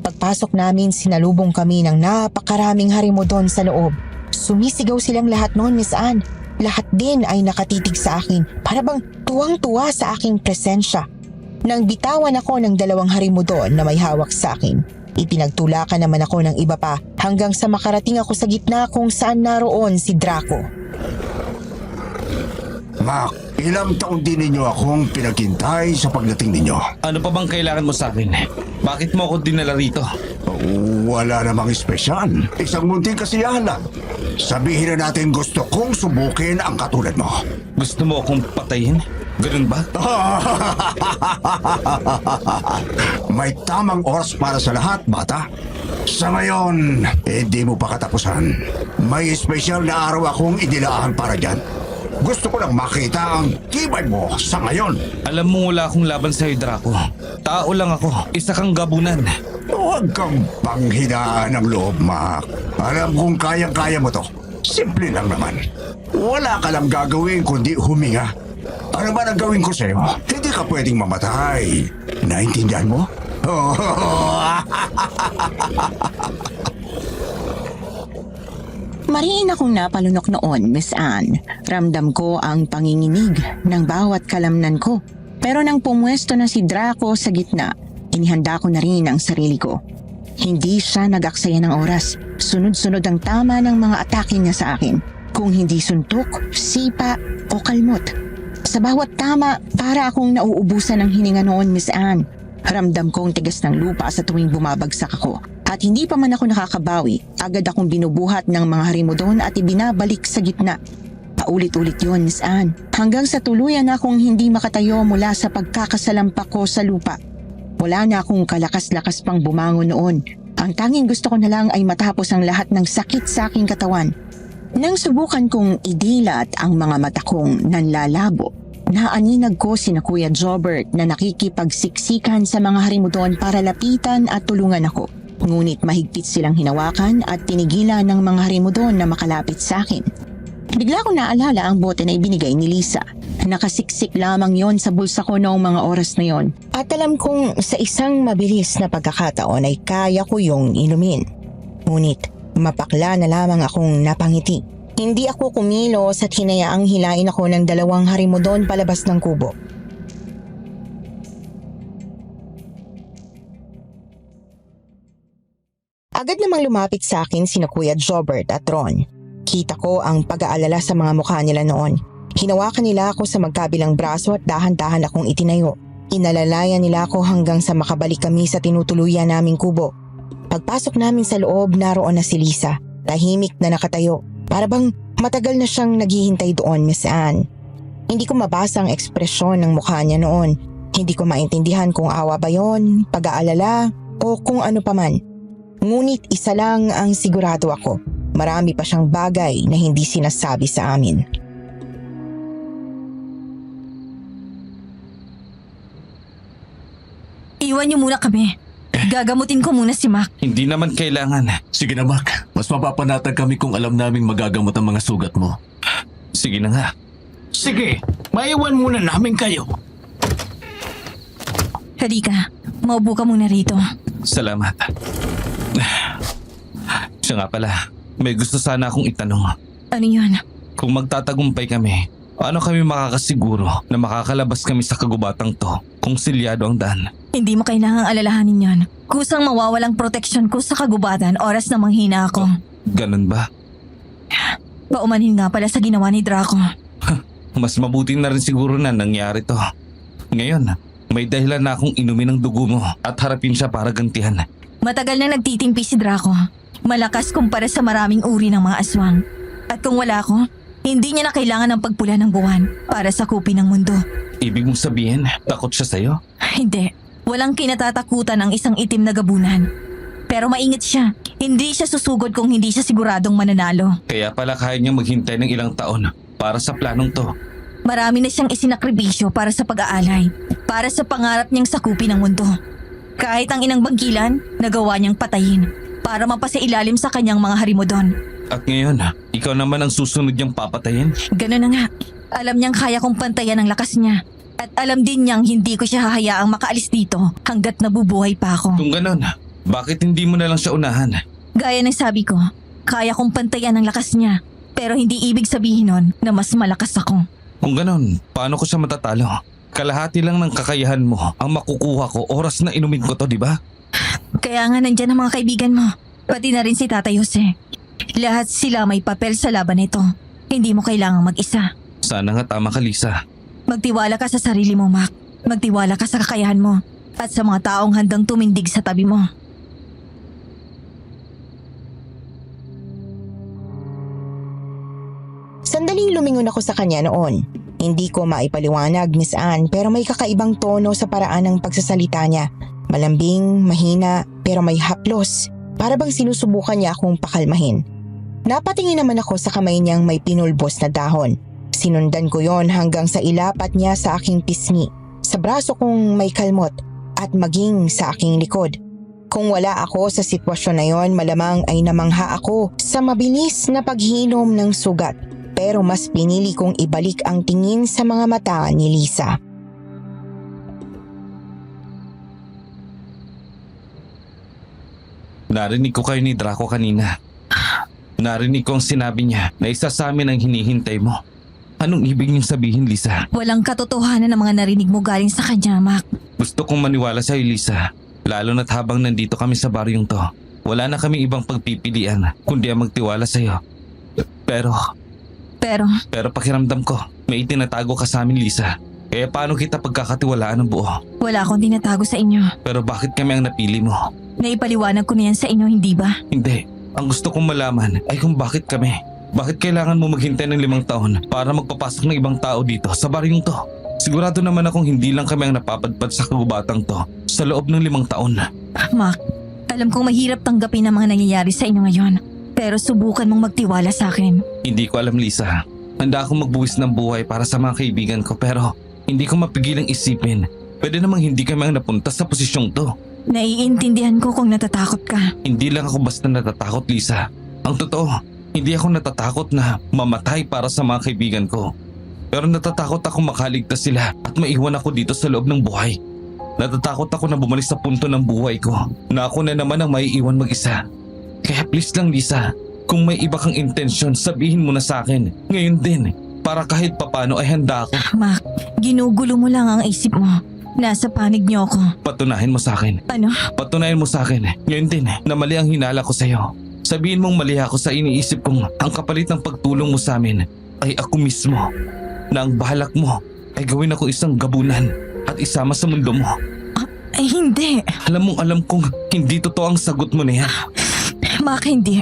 Pagpasok namin, sinalubong kami ng napakaraming harimo doon sa loob. Sumisigaw silang lahat noon, Miss Anne. Lahat din ay nakatitig sa akin para bang tuwang-tuwa sa aking presensya. Nang bitawan ako ng 2 harimo doon na may hawak sa akin, ipinagtulakan naman ako ng iba pa hanggang sa makarating ako sa gitna kung saan naroon si Draco. Mac, ilang taon din ninyo akong pinaghintay sa pagdating ninyo. Ano pa bang kailangan mo sa akin? Bakit mo ako dinala rito? Wala namang espesyal. Isang munting kasiyahan lang. Sabihin na natin gusto kong subukin ang katulad mo. Gusto mo akong patayin? Ganun ba? May tamang oras para sa lahat, bata. Sa ngayon, hindi mo pa katapusan. May espesyal na araw akong inilaan para dyan. Gusto ko lang makita ang tibay mo sa ngayon. Alam mo wala akong laban sa'yo, Draco. Tao lang ako. Isa kang gabunan. Huwag kang panghinaan ng loob, Mac. Alam kong kayang-kaya mo to. Simple lang naman. Wala ka lang gagawin kundi huminga. Ano ba ang gawin ko sa'yo? Hindi ka pwedeng mamatay. Naintindihan mo? Mariin akong napalunok noon, Miss Anne. Ramdam ko ang panginginig ng bawat kalamnan ko. Pero nang pumwesto na si Draco sa gitna, inihanda ko na rin ang sarili ko. Hindi siya nag-aksaya ng oras. Sunod-sunod ang tama ng mga atake niya sa akin. Kung hindi suntok, sipa o kalmot. Sa bawat tama, para akong nauubusan ng hininga noon, Miss Anne. Ramdam kong tigas ng lupa sa tuwing bumabagsak ako. At hindi pa man ako nakakabawi, agad akong binubuhat ng mga harimo doon at ibinabalik sa gitna. Paulit-ulit yun, Miss Anne. Hanggang sa tuluyan akong hindi makatayo mula sa pagkakasalampak ko sa lupa. Wala na akong kalakas-lakas pang bumangon noon. Ang tanging gusto ko na lang ay matapos ang lahat ng sakit sa aking katawan. Nang subukan kong idilat ang mga mata kong nanlalabo, naaninag ko sina Kuya Jobert na nakikipagsiksikan sa mga harimo doon para lapitan at tulungan ako. Ngunit mahigpit silang hinawakan at pinigilan ng mga harimo doon na makalapit sa akin. Bigla ko naalala ang bote na ibinigay ni Lisa. Nakasiksik lamang yon sa bulsa ko noong mga oras na yon. At alam kong sa isang mabilis na pagkakataon ay kaya ko yung inumin. Ngunit mapakla na lamang akong napangiti. Hindi ako kumilos at hinayaang hilain ako ng 2 harimo doon palabas ng kubo. Agad namang lumapit sa akin sina Kuya Jobert at Ron. Kita ko ang pag-aalala sa mga mukha nila noon. Hinawakan nila ako sa magkabilang braso at dahan-dahan akong itinayo. Inalalayan nila ako hanggang sa makabalik kami sa tinutuluyan naming kubo. Pagpasok namin sa loob, naroon na si Lisa. Tahimik na nakatayo. Para bang matagal na siyang naghihintay doon, Miss Anne. Hindi ko mabasa ang ekspresyon ng mukha niya noon. Hindi ko maintindihan kung awa ba yon, pag-aalala, o kung ano paman. Ngunit isa lang ang sigurado ako. Marami pa siyang bagay na hindi sinasabi sa amin. Iwan niyo muna kami. Gagamutin ko muna si Mac. Hindi naman kailangan. Sige na, Mac. Mas mapapanatag kami kung alam naming magagamot ang mga sugat mo. Sige na nga. Sige, maiwan muna namin kayo. Halika, maupo ka muna rito. Salamat. Siya nga pala, may gusto sana akong itanong. Ano yun? Kung magtatagumpay kami, paano kami makakasiguro na makakalabas kami sa kagubatang to kung silyado ang daan? Hindi mo kailangang alalahanin yon. Kusang mawawalang proteksyon ko sa kagubatan oras na manghina ako. Ganun ba? Paumanhin nga pala sa ginawa ni Draco. Mas mabuti na rin siguro na nangyari to. Ngayon, may dahilan na akong inumin ng dugo mo at harapin siya para gantihan. Matagal na nagtitimpi si Draco. Malakas kumpara sa maraming uri ng mga aswang. At kung wala ako, Hindi niya na kailangan ng pagpula ng buwan para sakupin ang mundo. Ibig mong sabihin, takot siya sa'yo? Hindi. Walang kinatatakutan ang isang itim na gabunan. Pero maingat siya. Hindi siya susugod kung hindi siya siguradong mananalo. Kaya pala kaya niya maghintay ng ilang taon para sa planong to. Marami na siyang isinakripisyo para sa pag-aalay. Para sa pangarap niyang sakupin ang mundo. Kahit ang inang bangkilan, nagawa niyang patayin. Para mapasailalim sa kanyang mga harimodon. At ngayon, ikaw naman ang susunod niyang papatayin? Ganun na nga. Alam niyang kaya kong pantayan ang lakas niya. At alam din niyang hindi ko siya hahayaang makaalis dito hanggat nabubuhay pa ako. Kung ganon, bakit hindi mo na lang siya unahan? Gaya ng sabi ko, kaya kong pantayan ang lakas niya. Pero hindi ibig sabihin nun na mas malakas ako. Kung ganon, paano ko siya matatalo? Kalahati lang ng kakayahan mo ang makukuha ko oras na inumin ko to, di ba? Kaya nga nandyan ang mga kaibigan mo. Pati na rin si Tatay Jose. Lahat sila may papel sa laban nito. Hindi mo kailangang mag-isa. Sana nga tama ka, Lisa. Magtiwala ka sa sarili mo, Mac. Magtiwala ka sa kakayahan mo. At sa mga taong handang tumindig sa tabi mo. Sandaling lumingon ako sa kanya noon. Hindi ko maipaliwanag, Miss Anne, pero may kakaibang tono sa paraan ng pagsasalita niya. Malambing, mahina, pero may haplos. Para bang sinusubukan niya akong pakalmahin. Napatingin naman ako sa kamay niyang may pinulbos na dahon. Sinundan ko yon hanggang sa ilapat niya sa aking pisngi, sa braso kong may kalmot at maging sa aking likod. Kung wala ako sa sitwasyon na yon, malamang ay namangha ako sa mabilis na paghinom ng sugat. Pero mas pinili kong ibalik ang tingin sa mga mata ni Lisa. Narinig ko kayo ni Draco kanina. Narinig ko ang sinabi niya na isa sa amin ang hinihintay mo. Anong ibig niyong sabihin, Lisa? Walang katotohanan ng mga narinig mo galing sa kanya, Mac. Gusto kong maniwala sa'yo, Lisa. Lalo na't habang nandito kami sa baryong to, wala na kami ibang pagpipilian kundi ang magtiwala sa'yo. Pero pakiramdam ko, may itinatago ka sa amin, Lisa. Kaya paano kita pagkakatiwalaan ng buo? Wala akong tinatago sa inyo. Pero bakit kami ang napili mo? Naipaliwanag ko na yan sa inyo, hindi ba? Hindi. Ang gusto kong malaman ay kung bakit kami. Bakit kailangan mo maghintay ng 5 taon para magpapasok ng ibang tao dito sa baryong to? Sigurado naman akong hindi lang kami ang napapadpad sa kagubatang to sa loob ng 5 taon. Mac, alam kong mahirap tanggapin ang mga nangyayari sa inyo ngayon. Pero subukan mong magtiwala sa akin. Hindi ko alam, Lisa. Handa akong magbuwis ng buhay para sa mga kaibigan ko pero hindi ko mapigilang isipin. Pwede namang hindi kami ang napunta sa posisyong to. Naiintindihan ko kung natatakot ka. Hindi lang ako basta natatakot, Lisa. Ang totoo, hindi ako natatakot na mamatay para sa mga kaibigan ko. Pero natatakot ako makaligtas sila at maiwan ako dito sa loob ng buhay. Natatakot ako na bumalik sa punto ng buhay ko na ako na naman ang maiiwan mag-isa. Kaya please lang, Lisa, kung may iba kang intensyon, sabihin mo na sa akin. Ngayon din, para kahit papano ay handa ako. Mac, ginugulo mo lang ang isip mo. Nasa panig niyo ako. Patunahin mo sa akin. Ano? Patunayan mo sa akin. Ngayon din, na mali ang hinala ko sa'yo. Sabihin mong mali ako sa iniisip kong ang kapalit ng pagtulong mo sa amin ay ako mismo. Na ang bahalak mo ay gawin ako isang gabunan at isama sa mundo mo. Ay hindi. Alam kong hindi totoo ang sagot mo na yan. Mac, hindi.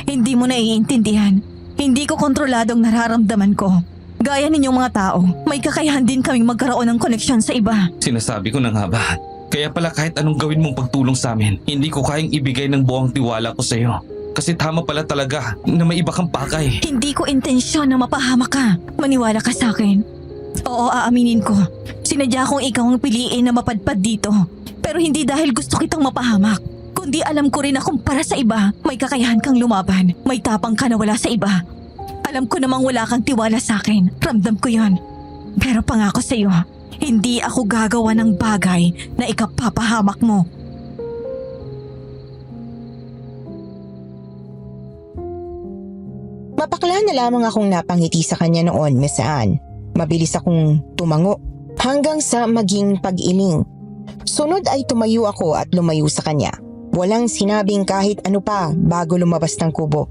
Hindi mo naiintindihan. Hindi ko kontroladong nararamdaman ko. Gaya ninyong mga tao, may kakayahan din kaming magkaroon ng koneksyon sa iba. Sinasabi ko na nga ba? Kaya pala kahit anong gawin mong pagtulong sa amin, hindi ko kayang ibigay ng buong tiwala ko sa iyo. Kasi tama pala talaga na may iba kang pakay. Hindi ko intensyon na mapahamak ka. Maniwala ka sa akin. Oo, aaminin ko. Sinadya kong ikaw ang piliin na mapadpad dito. Pero hindi dahil gusto kitang mapahamak. Kundi alam ko rin na kumpara sa iba, may kakayahan kang lumaban. May tapang ka na wala sa iba. Alam ko namang wala kang tiwala sa akin. Ramdam ko yon. Pero pangako sa iyo, hindi ako gagawa ng bagay na ikapapahamak mo. Mapakla na lamang akong napangiti sa kanya noon, Miss Anne. Mabilis akong tumango hanggang sa maging pag-iling. Sunod ay tumayo ako at lumayo sa kanya. Walang sinabing kahit ano pa bago lumabas ng kubo.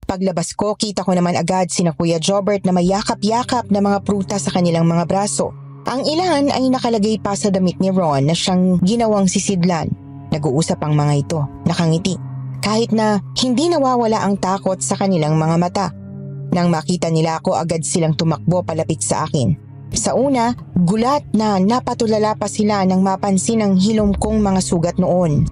Paglabas ko, kita ko naman agad sina Kuya Jobert na may yakap-yakap na mga prutas sa kanilang mga braso. Ang ilan ay nakalagay pa sa damit ni Ron na siyang ginawang sisidlan. Nag-uusap ang mga ito, nakangiti, kahit na hindi nawawala ang takot sa kanilang mga mata. Nang makita nila ako, agad silang tumakbo palapit sa akin. Sa una, gulat na napatulala pa sila nang mapansin ang hilom kong mga sugat noon.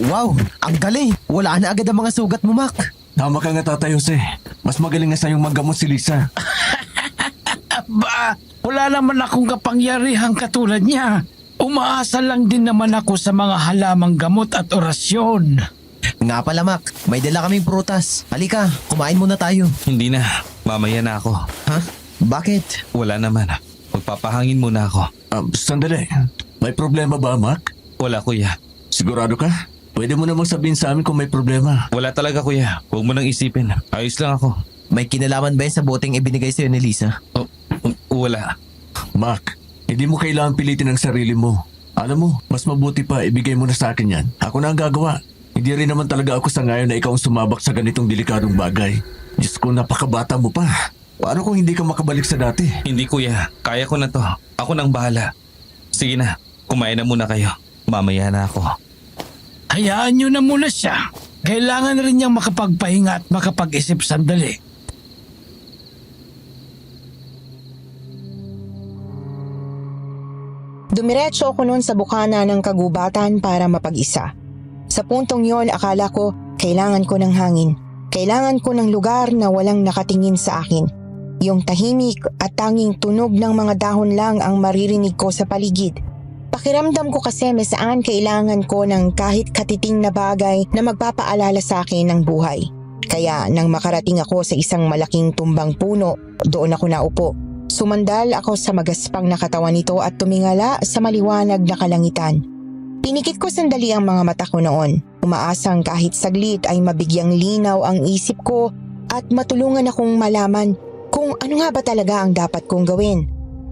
Wow, ang galing. Wala na agad ang mga sugat mo, Mac. Tama ka nga, Tatay Jose. Mas magaling na sa'yong manggamot si Lisa. Ba, wala naman akong kapangyarihang katulad niya. Umaasa lang din naman ako sa mga halamang gamot at orasyon. Nga pala, Mac. May dala kaming prutas. Halika, kumain muna tayo. Hindi na, mamaya na ako. Ha? Bakit? Wala naman. Magpapahangin muna ako. Sandali. May problema ba, Mac? Wala kuya. Sigurado ka? Pwede mo namang sabihin sa amin kung may problema. Wala talaga kuya. Huwag mo nang isipin. Ayos lang ako. May kinalaman ba yan sa boteng ibinigay sa'yo ni Lisa? Wala. Mac, hindi mo kailangan pilitin ang sarili mo. Alam mo, mas mabuti pa ibigay mo na sa akin yan. Ako na ang gagawa. Hindi rin naman talaga ako sa ngayon na ikaw ang sumabak sa ganitong delikadong bagay. Diyos ko, napakabata mo pa. Paano kung hindi ka makabalik sa dati? Hindi kuya. Kaya ko na to. Ako nang bahala. Sige na. Kumain na muna kayo. Mamaya na ako. Hayaan nyo na muna siya. Kailangan rin niyang makapagpahinga at makapag-isip sandali. Dumiretso ako noon sa bukana ng kagubatan para mapag-isa. Sa puntong yon, akala ko kailangan ko ng hangin. Kailangan ko ng lugar na walang nakatingin sa akin. Yung tahimik at tanging tunog ng mga dahon lang ang maririnig ko sa paligid. Pakiramdam ko kasi saan kailangan ko ng kahit katiting na bagay na magpapaalala sa akin ng buhay. Kaya nang makarating ako sa isang malaking tumbang puno, doon ako naupo. Sumandal ako sa magaspang na katawan nito at tumingala sa maliwanag na kalangitan. Pinikit ko sandali ang mga mata ko noon. Umaasang kahit saglit ay mabigyang linaw ang isip ko at matulungan akong malaman kung ano nga ba talaga ang dapat kong gawin.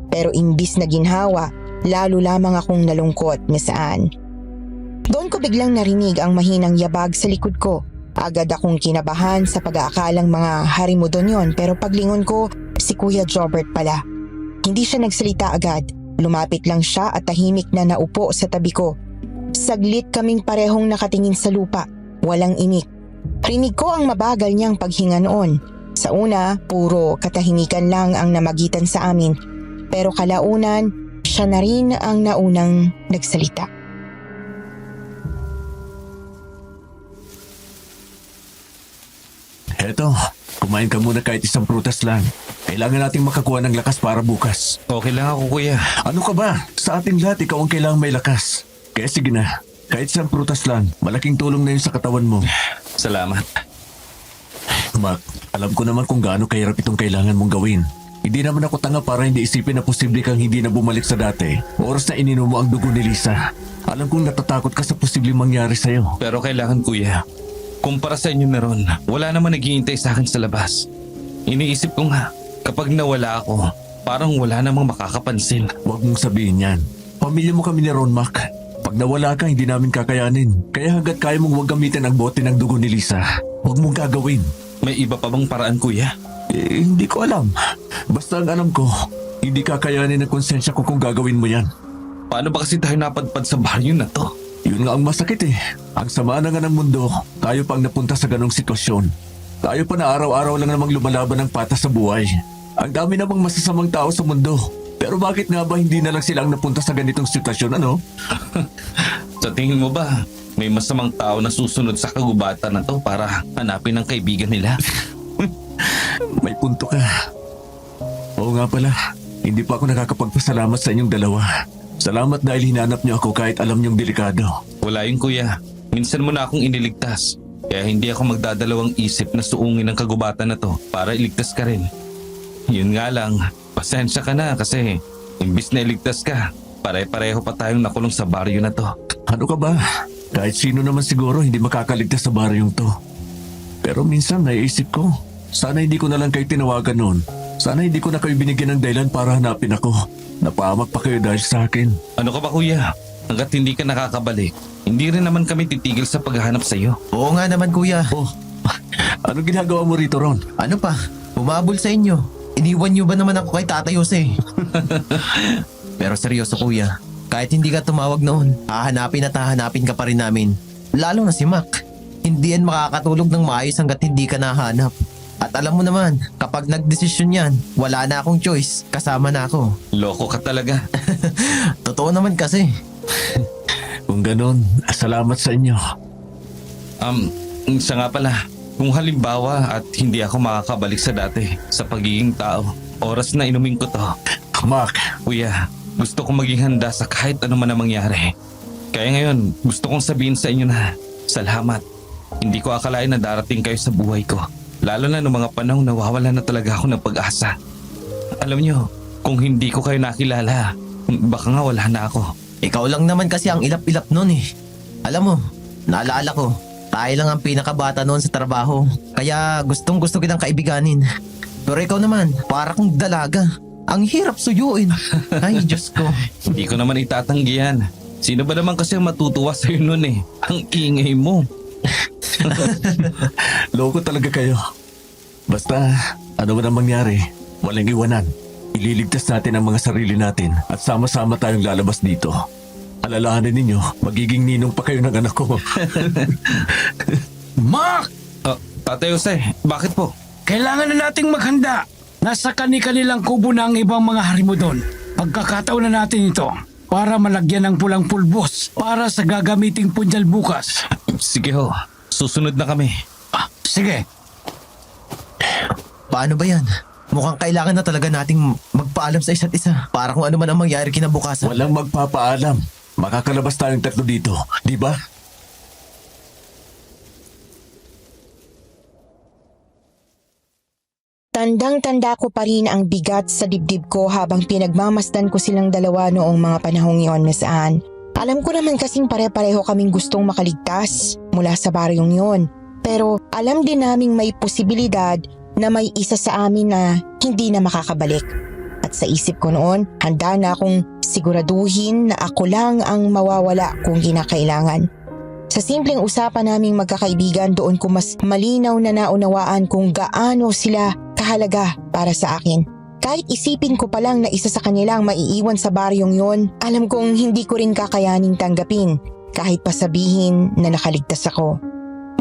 Pero imbis na ginhawa, lalo lamang akong nalungkot, Miss Anne. Doon ko biglang narinig ang mahinang yabag sa likod ko. Agad akong kinabahan sa pag-aakalang mga harimudon yon, pero paglingon ko, si Kuya Jobert pala. Hindi siya nagsalita agad. Lumapit lang siya at tahimik na naupo sa tabi ko. Saglit kaming parehong nakatingin sa lupa. Walang imik. Rinig ko ang mabagal niyang paghinga noon. Sa una, puro katahimikan lang ang namagitan sa amin. Pero kalaunan, siya na rin ang naunang nagsalita. Eto, kumain ka muna kahit isang prutas lang. Kailangan nating makakuha ng lakas para bukas. Okay lang ako kuya. Ano ka ba? Sa ating lahat, ikaw ang kailangang may lakas. Kaya sige na, kahit isang prutas lang, malaking tulong na yun sa katawan mo. Salamat. Mac, alam ko naman kung gaano kahirap itong kailangan mong gawin. Hindi naman ako tanga para hindi isipin na posible kang hindi na bumalik sa dati. Oras na ininom mo ang dugo ni Lisa. Alam kong natatakot ka sa posibleng mangyari sa'yo. Pero kailangan kuya. Kumpara sa inyo meron, wala naman naghihintay sa akin sa labas. Iniisip ko nga, kapag nawala ako, parang wala namang makakapansin. Huwag mong sabihin yan. Pamilya mo kami ni Ron, Mac. Pag nawala ka, hindi namin kakayanin. Kaya hanggat kaya mong huwag gamitin ang bote ng dugo ni Lisa, huwag mong gagawin. May iba pa bang paraan kuya? Hindi ko alam. Basta ang alam ko, hindi kakayanin ng konsensya ko kung gagawin mo yan. Paano ba kasi tayo napadpad sa baryo na to? Yun nga ang masakit eh. Ang sama na nga ng mundo, tayo pang napunta sa ganong sitwasyon. Tayo pa na araw-araw lang namang lumalaban ng patas sa buhay. Ang dami namang masasamang tao sa mundo. Pero bakit nga ba hindi na lang silang napunta sa ganitong sitwasyon, ano? Sa tingin mo ba, may masamang tao na susunod sa kagubatan na to para hanapin ang kaibigan nila? May punto ka. Oo nga pala, hindi pa ako nakakapagpasalamat sa inyong dalawa. Salamat dahil hinanap niyo ako kahit alam niyong delikado. Wala yun kuya. Minsan mo na akong iniligtas. Kaya hindi ako magdadalawang isip na suungin ang kagubatan na to para iligtas ka rin. Yun nga lang, pasensya ka na kasi imbis na iligtas ka, pare-pareho pa tayong nakulong sa baryo na to. Ano ka ba? Kahit sino naman siguro hindi makakaligtas sa baryong to. Pero minsan naiisip ko, sana hindi ko na lang kayo tinawagan noon. Sana hindi ko na kayo binigyan ng dahilan para hanapin ako. Napahamak pa kayo dahil sa akin. Ano ka ba kuya? Hanggat hindi ka nakakabalik, hindi rin naman kami titigil sa paghahanap sa iyo. Oo nga naman, Kuya. Oh, ano ginagawa mo rito, Ron? Ano pa? Humabol sa inyo. iniwan niyo ba naman ako kay Tatay Jose? Pero seryoso kuya, kahit hindi ka tumawag noon, hahanapin at hahanapin ka pa rin namin. Lalo na si Mac. Hindi yan makakatulog ng maayos hanggat hindi ka nahanap. At alam mo naman, kapag nagdesisyon yan, wala na akong choice, kasama na ako. Loko ka talaga. Totoo naman kasi. Kung ganun, salamat sa inyo. Siya nga pala, kung halimbawa at hindi ako makakabalik sa dati, sa pagiging tao, oras na inumin ko to. Mac, Kuya, gusto kong maging handa sa kahit ano man ang mangyari. Kaya ngayon, gusto kong sabihin sa inyo na salamat. Hindi ko akalain na darating kayo sa buhay ko. Lalo na noong mga panahon na nawawala na talaga ako ng pag-asa. Alam nyo, kung hindi ko kayo nakilala, baka nga wala na ako. Ikaw lang naman kasi ang ilap-ilap nun eh. Alam mo, naalala ko, tayo lang ang pinakabata noon sa trabaho. Kaya gustong gusto kitang kaibiganin. Pero ikaw naman, para kang dalaga. Ang hirap suyuin. Ay, Diyos ko. Hindi ko naman itatanggi yan. Sino ba naman kasi ang matutuwa sa'yo nun eh? Ang ingay mo. loko talaga kayo. Basta, ano man ang mangyari, walang iwanan. Ililigtas natin ang mga sarili natin at sama-sama tayong lalabas dito. Alalahanin ninyo, magiging ninong pa kayo ng anak ko. Mac! Tatay Jose, bakit po? Kailangan na nating maghanda. Nasa kani-kanilang kubo na ang ibang mga harimo doon. Pagkakataon na natin ito para malagyan ng pulang pulbos para sa gagamiting punyal bukas. Sige ho, susunod na kami. Sige. Paano ba yan? Mukhang kailangan na talaga nating magpaalam sa isa't isa para kung ano man ang mangyari kinabukasan. Walang magpapaalam. Makakalabas tayong tatlo dito, di ba? Tandang-tanda ko pa rin ang bigat sa dibdib ko habang pinagmamasdan ko silang dalawa noong mga panahong iyon, Miss Anne. Alam ko naman kasing pare-pareho kaming gustong makaligtas mula sa baryong yon. Pero alam din naming may posibilidad na may isa sa amin na hindi na makakabalik. At sa isip ko noon, handa na akong siguraduhin na ako lang ang mawawala kung kinakailangan. Sa simpleng usapan naming magkakaibigan, doon ko mas malinaw na naunawaan kung gaano sila kahalaga para sa akin. Kahit isipin ko pa lang na isa sa kanila ang maiiwan sa baryong yon, alam kong hindi ko rin kakayaning tanggapin kahit pa sabihin na nakaligtas ako.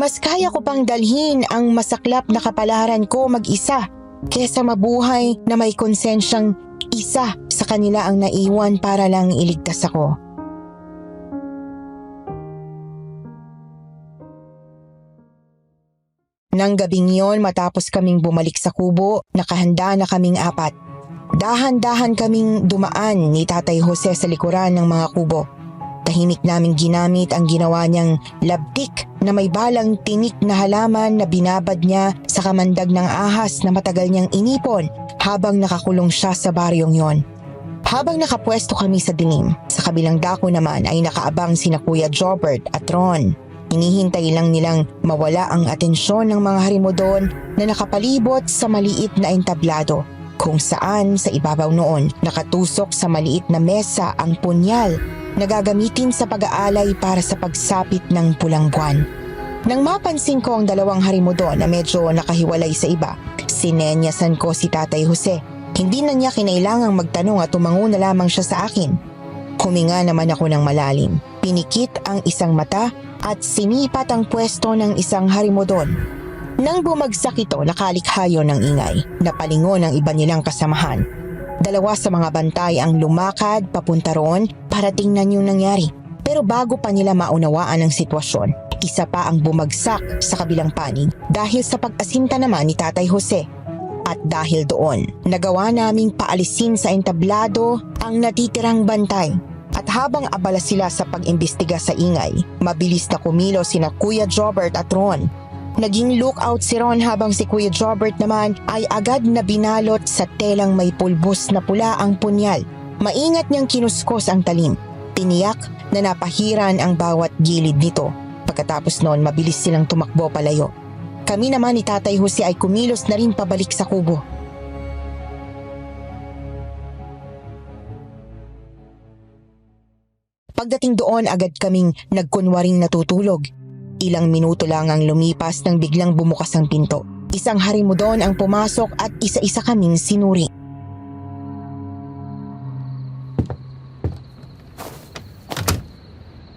Mas kaya ko pang dalhin ang masaklap na kapalaran ko mag-isa kesa mabuhay na may konsensyang isa sa kanila ang naiwan para lang iligtas ako. Nang gabing yon, matapos kaming bumalik sa kubo, nakahanda na kaming apat. Dahan-dahan kaming dumaan ni Tatay Jose sa likuran ng mga kubo. Tahimik naming ginamit ang ginawa niyang labdik na may balang tinik na halaman na binabad niya sa kamandag ng ahas na matagal niyang inipon habang nakakulong siya sa baryong yon. Habang nakapwesto kami sa dilim, sa kabilang dako naman ay nakaabang sina Kuya Jobert at Ron. Hinihintay lang nilang mawala ang atensyon ng mga harimo doon na nakapalibot sa maliit na entablado, kung saan sa ibabaw noon nakatusok sa maliit na mesa ang punyal na gagamitin sa pag-aalay para sa pagsapit ng pulang buwan. Nang mapansin ko ang dalawang harimo doon na medyo nakahiwalay sa iba, sinenyasan ko si Tatay Jose. Hindi na niya kinailangang magtanong at tumango na lamang siya sa akin. Huminga naman ako ng malalim, pinikit ang isang mata at sinipat ang pwesto ng isang harimo doon. Nang bumagsak ito, nakalikhayo ng ingay, napalingon ang iba nilang kasamahan. Dalawa sa mga bantay ang lumakad papunta roon para tingnan yung nangyari. Pero bago pa nila maunawaan ang sitwasyon, isa pa ang bumagsak sa kabilang panig dahil sa pag-asinta naman ni Tatay Jose. At dahil doon, nagawa naming paalisin sa entablado ang natitirang bantay. At habang abala sila sa pag-imbestiga sa ingay, mabilis na kumilos sina Kuya Jobert at Ron. Naging lookout si Ron habang si Kuya Jobert naman ay agad na binalot sa telang may pulbos na pula ang punyal. Maingat niyang kinuskos ang talim. Tiniyak na napahiran ang bawat gilid nito. Pagkatapos noon, mabilis silang tumakbo palayo. Kami naman ni Tatay Jose ay kumilos na rin pabalik sa kubo. Pagdating doon, agad kaming nagkunwaring natutulog. Ilang minuto lang ang lumipas nang biglang bumukas ang pinto. Isang harimudon ang pumasok at isa-isa kaming sinuri.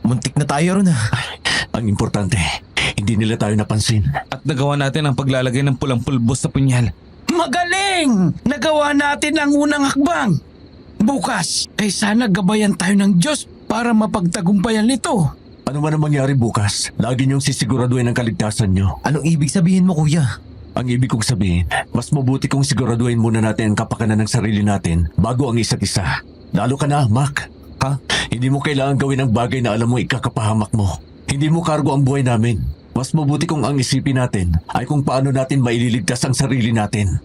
Muntik na tayo ron Ang importante, hindi nila tayo napansin. At nagawa natin ang paglalagay ng pulang pulbos sa punyal. Magaling! Nagawa natin ang unang hakbang. Bukas, ay sana gabayan tayo ng Diyos para mapagtagumpayan nito. Ano man ang mangyari bukas, lagi niyong sisiguraduhin ang kaligtasan niyo. Anong ibig sabihin mo, kuya? Ang ibig kong sabihin, mas mabuti kung siguraduhin muna natin ang kapakanan ng sarili natin bago ang isa't isa. Lalo ka na, Mac. Ha? Hindi mo kailangan gawin ang bagay na alam mo ikakapahamak mo. Hindi mo kargo ang buhay namin. Mas mabuti kung ang isipin natin ay kung paano natin maililigtas ang sarili natin.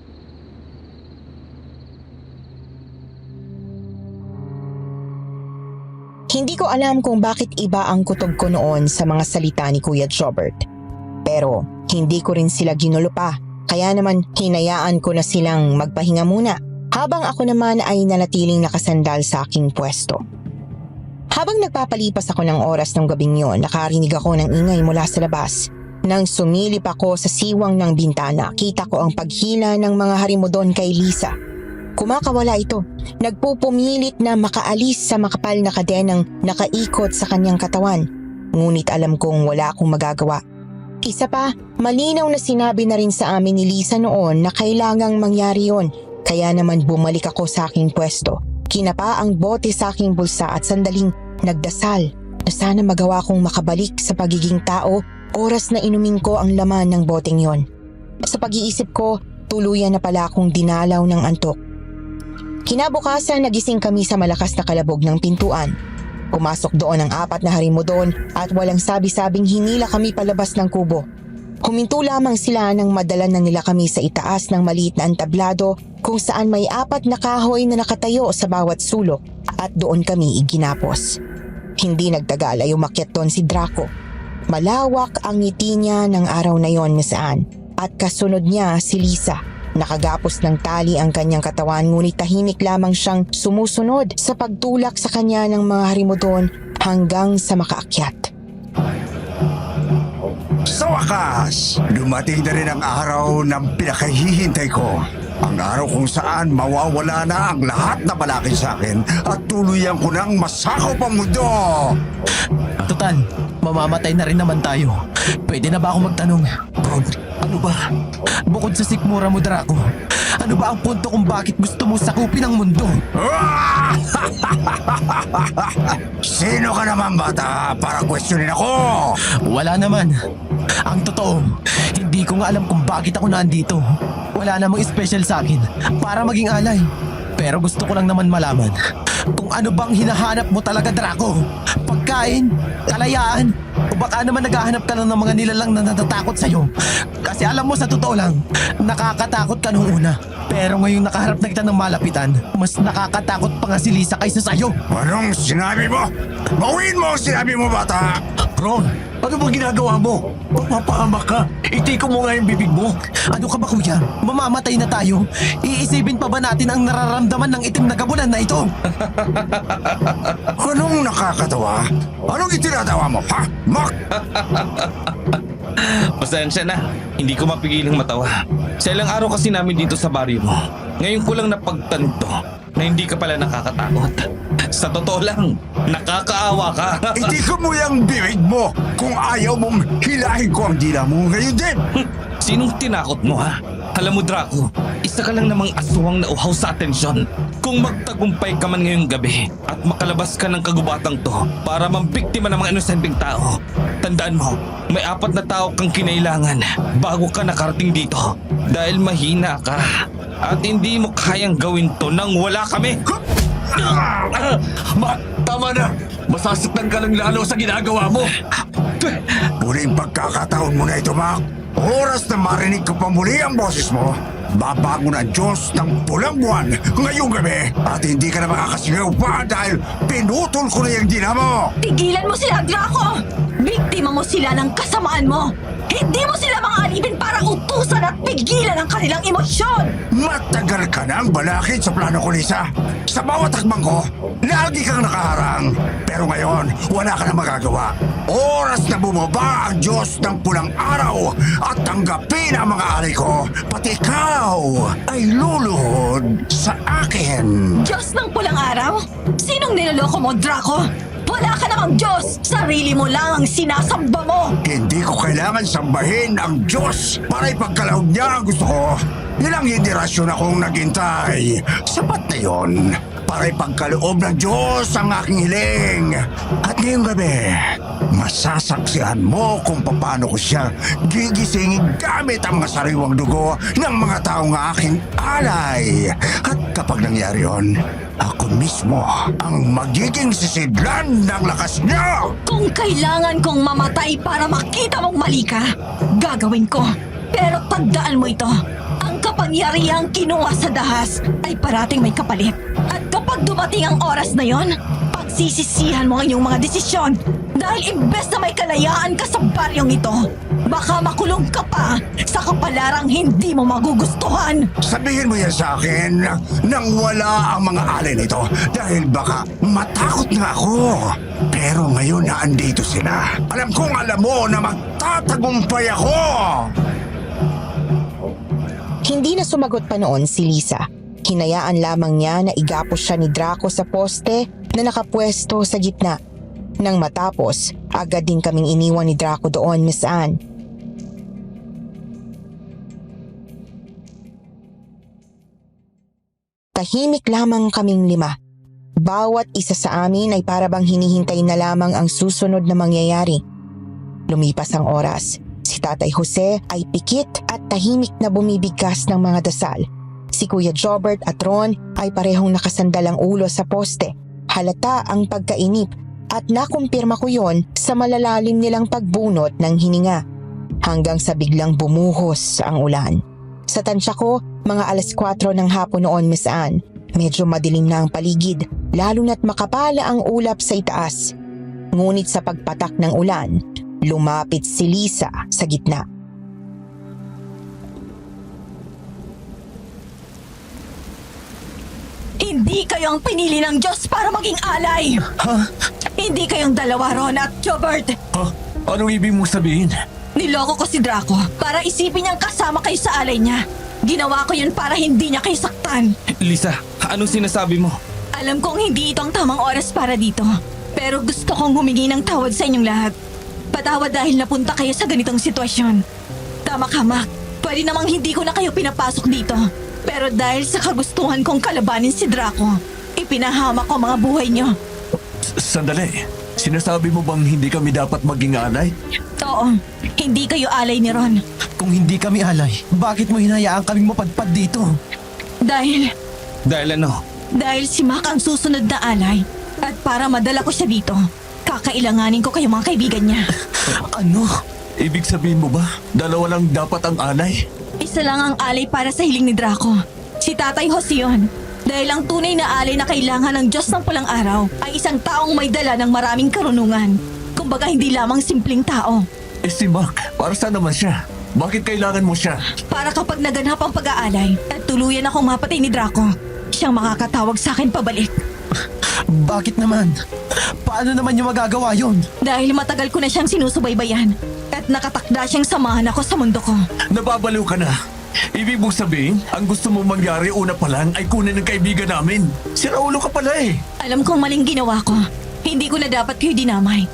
Hindi ko alam kung bakit iba ang kutob ko noon sa mga salita ni Kuya Jobert. Pero hindi ko rin sila ginulo pa, kaya naman hinayaan ko na silang magpahinga muna habang ako naman ay nanatiling nakasandal sa aking pwesto. Habang nagpapalipas ako ng oras ng gabing yon, nakarinig ako ng ingay mula sa labas. Nang sumilip ako sa siwang ng bintana, kita ko ang paghila ng mga harimudon kay Lisa. Kumakawala ito. Nagpupumilit na makaalis sa makapal na kadenang nakaikot sa kanyang katawan. Ngunit alam kong wala akong magagawa. Isa pa, malinaw na sinabi na rin sa amin ni Lisa noon na kailangang mangyari yon. Kaya naman bumalik ako sa aking pwesto. Kinapa ang bote sa aking bulsa at sandaling nagdasal na sana magawa kong makabalik sa pagiging tao oras na inumin ko ang laman ng boteng yon. Sa pag-iisip ko, tuluyan na pala akong dinalaw ng antok. Kinabukasan nagising kami sa malakas na kalabog ng pintuan. Pumasok doon ang 4 na harimudon at walang sabi-sabing hinila kami palabas ng kubo. Huminto lamang sila nang madala na nila kami sa itaas ng maliit na entablado kung saan may 4 na kahoy na nakatayo sa bawat sulok at doon kami iginapos. Hindi nagtagal ay umakyat doon si Draco. Malawak ang ngiti niya ng araw na yon, Miss Anne, at kasunod niya si Lisa. Nakagapos ng tali ang kanyang katawan ngunit tahimik lamang siyang sumusunod sa pagtulak sa kanya ng mga harimudon hanggang sa makaakyat. Sa wakas, dumating na rin ang araw ng pinakahihintay ko. Ang araw kung saan mawawala na ang lahat na balakid sa akin at tuluyan ko nang masakop ang mundo. Total, mamamatay na rin naman tayo. Pwede na ba ako magtanong? Ron, ano ba? Bukod sa sikmura mo, Draco, ano ba ang punto kung bakit gusto mo sakupin ang mundo? Sino ka naman, bata, para questionin ako? Wala naman. Ang totoo, hindi ko nga alam kung bakit ako nandito. Wala namang special sa akin para maging alay. Pero gusto ko lang naman malaman kung ano bang hinahanap mo talaga, Draco. Pagkain, kalayaan, o baka naman naghahanap ka lang ng mga nilalang na natatakot sa'yo. Kasi alam mo, sa totoo lang, nakakatakot ka nung una. Pero ngayong nakaharap na kita ng malapitan, mas nakakatakot pa nga si Lisa kaysa sa'yo. Anong sinabi mo? Bawin mo ang sinabi mo, bata! Ron, ano bang ginagawa mo? Mapapahamak ka. Itiko mo nga yung bibig mo. Ano ka ba, kuya? Mamamatay na tayo. Iisipin pa ba natin ang nararamdaman ng itim na gabunan na ito? Anong nakakatawa? Anong itinatawa mo, ha? Mac! Pasensya na, hindi ko mapigilang matawa. Sa ilang araw kasi namin dito sa baryo mo. Ngayon ko lang napagtanto na hindi ka pala nakakatakot. Sa totoo lang, nakakaawa ka. Itiko mo yung bibig mo kung ayaw mong hilahin ko ang dila mo ngayon din. Sinong tinakot mo, ha? Alam mo, Draco, isa ka lang namang aswang na uhaw sa atensyon. Kung magtagumpay ka man ngayong gabi at makalabas ka ng kagubatang to para mambiktima ng mga inosenteng tao, tandaan mo, may 4 na tao kang kinailangan bago ka nakarating dito. Dahil mahina ka at hindi mo kayang gawin to nang wala kami. Mac, tama na. Masasaktan ka lang lalo sa ginagawa mo. Muling pagkakataon mo na ito, Mac. Oras na marinig ko pa muli ang boses mo, babago na Diyos ng pulang buwan ngayong gabi at hindi ka na makakasigaw pa dahil pinutol ko na yung dila mo. Tigilan mo sila, Draco! Biktima mo sila ng kasamaan mo! Hindi mo sila mga alipin para utusan at pigilan ang kanilang emosyon! Matagal ka nang balakid sa plano ko, Lisa. Sa bawat takbang ko, lagi kang nakaharang. Pero ngayon, wala ka na magagawa. Oras na bumaba ang Diyos ng pulang araw at tanggapin ang mga alay ko. Pati ikaw ay luluhod sa akin. Diyos ng pulang araw? Sinong niloloko mo, Draco? Wala ka namang Diyos! Sarili mo lang ang sinasamba mo! Hindi ko kailangan sambahin ang Diyos para ipagkaloob niya ang gusto ko. Ilang henerasyon akong naghintay. Sapat na yun para ipagkaloob ng Diyos ang aking hiling. At ngayong gabi, masasaksihan mo kung paano ko siya gigisingin gamit ang mga sariwang dugo ng mga taong aking alay. At kapag nangyari yun, ako mismo ang magiging sisidlan ng lakas niya! Kung kailangan kong mamatay para makita mong mali ka, gagawin ko. Pero tandaan mo ito, ang kapangyarihang kinuha sa dahas ay parating may kapalit. At kapag dumating ang oras na yon, pagsisisihan mo ang iyong mga desisyon. Dahil imbes na may kalayaan ka sa baryong ito, baka makulong ka pa sa kapalarang hindi mo magugustuhan. Sabihin mo yan sa akin nang wala ang mga alay nito dahil baka matakot na ako. Pero ngayon na andito sila, alam kong alam mo na magtatagumpay ako! Hindi na sumagot pa noon si Lisa. Hinayaan lamang niya na igapos siya ni Draco sa poste na nakapwesto sa gitna. Nang matapos, agad din kaming iniwan ni Draco doon, Miss Anne. Tahimik lamang kaming 5. Bawat isa sa amin ay parabang hinihintay na lamang ang susunod na mangyayari. Lumipas ang oras. Si Tatay Jose ay pikit at tahimik na bumibigkas ng mga dasal. Si Kuya Jobert at Ron ay parehong nakasandalang ulo sa poste. Halata ang pagkainip at nakumpirma ko yon sa malalalim nilang pagbunot ng hininga. Hanggang sa biglang bumuhos ang ulan. Sa tansya ko, mga 4:00 ng hapon noon, Miss Anne. Medyo madilim na ang paligid, lalo na't makapala ang ulap sa itaas. Ngunit sa pagpatak ng ulan, lumapit si Lisa sa gitna. Hindi kayo ang pinili ng Diyos para maging alay! Hindi kayong dalawa, Ron at Jobert! Ha? Anong ibig mong sabihin? Niloko ko si Draco para isipin niyang kasama kayo sa alay niya. Ginawa ko yun para hindi niya kayo saktan. Lisa, anong sinasabi mo? Alam kong hindi ito ang tamang oras para dito. Pero gusto kong humingi ng tawad sa inyong lahat. Patawad dahil napunta kayo sa ganitong sitwasyon. Tama ka, Mac. Pwede namang hindi ko na kayo pinapasok dito. Pero dahil sa kagustuhan kong kalabanin si Draco, ipinahama ko ang mga buhay niyo. Sandali. Sinasabi mo bang hindi kami dapat maging alay? Oo, hindi kayo alay ni Ron. Kung hindi kami alay, bakit mo hinayaan kaming mapadpad dito? Dahil Dahil si Mac ang susunod na alay. At para madala ko siya dito, kakailanganin ko kayo mga kaibigan niya. Ano? Ibig sabihin mo ba, dalawa lang dapat ang alay? Isa lang ang alay para sa hiling ni Draco. Si Tatay Jose yun. Dahil ang tunay na alay na kailangan ng Diyos ng pulang araw ay isang taong may dala ng maraming karunungan. Kumbaga hindi lamang simpleng tao. Eh si Mac, para saan naman siya? Bakit kailangan mo siya? Para kapag naganap ang pag-aalay at tuluyan akong mapatay ni Draco, siyang makakatawag sa akin pabalik. Bakit naman? Paano naman niyo magagawa yon? Dahil matagal ko na siyang sinusubaybayan at nakatakda siyang samahan ako sa mundo ko. Nababaliw ka na. Ibig mong sabihin, ang gusto mong mangyari una pa lang ay kunin ng kaibigan namin. Siraulo ka pala eh. Alam kong maling ginawa ko. Hindi ko na dapat kayo dinamay.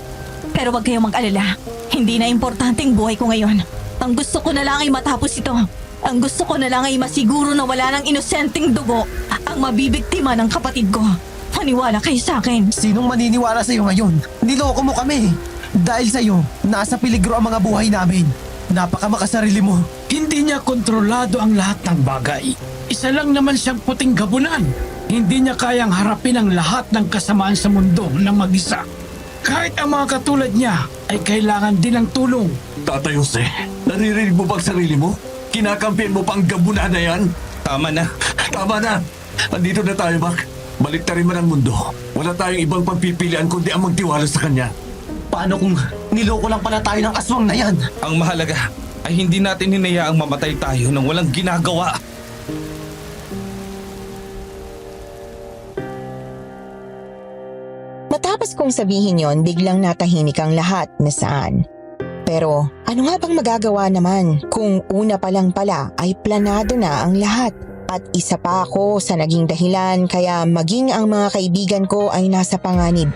Pero wag kayong mag-alala. Hindi na importanteng buhay ko ngayon. Ang gusto ko na lang ay matapos ito. Ang gusto ko na lang ay masiguro na wala ng inosenteng dugo ang mabibiktima ng kapatid ko. Maniwala kayo sa akin. Sinong maniniwala sa'yo ngayon? Niloko mo kami. Dahil sa'yo, nasa peligro ang mga buhay namin. Napakamakasarili mo. Hindi niya kontrolado ang lahat ng bagay. Isa lang naman siyang puting gabunan. Hindi niya kayang harapin ang lahat ng kasamaan sa mundo ng mag-isa. Kahit ang mga katulad niya ay kailangan din ng tulong. Tatay Jose, naririnig mo ba ang sarili mo? Kinakampihan mo pa ang gabunan na yan? tama na. Tama na! Andito na tayo, Mac. Baliktarin man ang mundo. Wala tayong ibang pagpipilian kundi ang magtiwala sa kanya. Paano kung niloko lang pala tayo ng aswang na yan? Ang mahalaga ay hindi natin hinayaang mamatay tayo nang walang ginagawa. Matapos kong sabihin yon, biglang natahimik ang lahat, Miss Anne. Pero ano nga bang magagawa naman kung una pa lang pala ay planado na ang lahat? At isa pa ako sa naging dahilan kaya maging ang mga kaibigan ko ay nasa panganib.